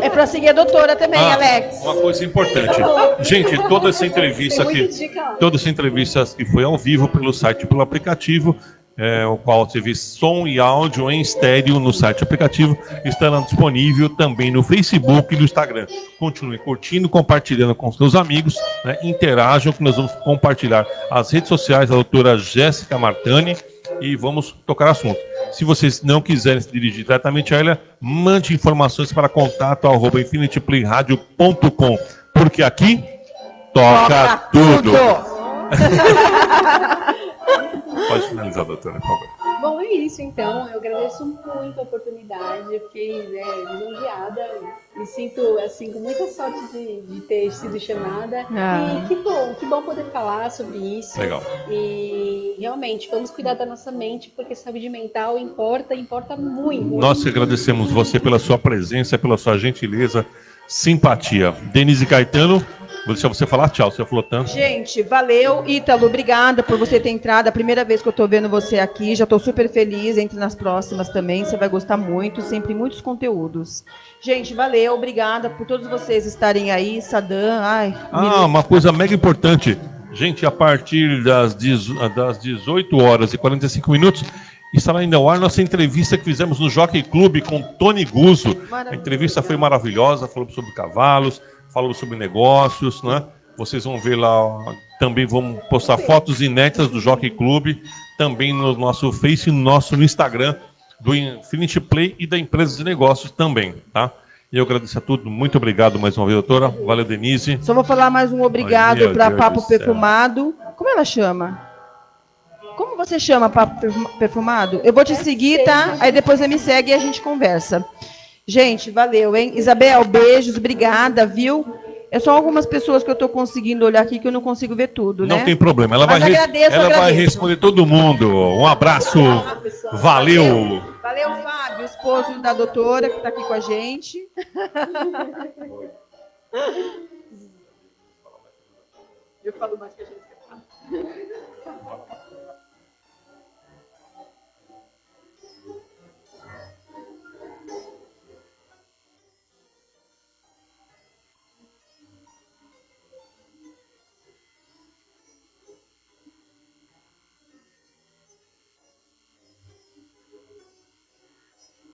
É para seguir a doutora também, Alex. Uma coisa importante. Gente, toda essa entrevista que foi ao vivo pelo site, pelo aplicativo, o qual você vê som e áudio em estéreo no site aplicativo, estará disponível também no Facebook e no Instagram. Continue curtindo, compartilhando com seus amigos, né? Interajam que nós vamos compartilhar as redes sociais da doutora Jéssica Martani e vamos tocar assunto. Se vocês não quiserem se dirigir diretamente a ela, mande informações para contato@infinityplayradio.com, porque aqui toca tudo. Pode finalizar, doutora, por favor. Bom, é isso então. Eu agradeço muito a oportunidade. Eu fiquei lisonjeada. Me sinto assim com muita sorte de ter sido chamada. E que bom poder falar sobre isso. Legal. E realmente, vamos cuidar da nossa mente, porque saúde mental importa muito. Nós que agradecemos você pela sua presença, pela sua gentileza, simpatia. Denise Caetano, vou deixar você falar tchau, você falou tanto. Gente, valeu. Ítalo, obrigada por você ter entrado. A primeira vez que eu estou vendo você aqui, já estou super feliz. Entre nas próximas também, você vai gostar muito. Sempre muitos conteúdos. Gente, valeu, obrigada por todos vocês estarem aí. Sadam, uma coisa mega importante. Gente, a partir das 18 horas e 45 minutos, estará indo ao ar nossa entrevista que fizemos no Jockey Club com Tony Guzzo. A entrevista foi maravilhosa, falou sobre cavalos, falou sobre negócios, né? Vocês vão ver lá, também vamos postar fotos inéditas do Jockey Club, também no nosso Face e no Instagram do Infinity Play e da Empresa de Negócios também, tá? E eu agradeço a tudo, muito obrigado mais uma vez, doutora. Valeu, Denise. Só vou falar mais um obrigado para Papo Perfumado. Como ela chama? Como você chama, Papo Perfumado? Eu vou te seguir, tá? Aí depois você me segue e a gente conversa. Gente, valeu, hein? Isabel, beijos, obrigada, viu? É só algumas pessoas que eu estou conseguindo olhar aqui que eu não consigo ver tudo, né? Não tem problema, ela vai responder todo mundo. Um abraço, valeu! Valeu, Fábio, esposo da doutora, que está aqui com a gente. Eu falo mais que a gente quer falar.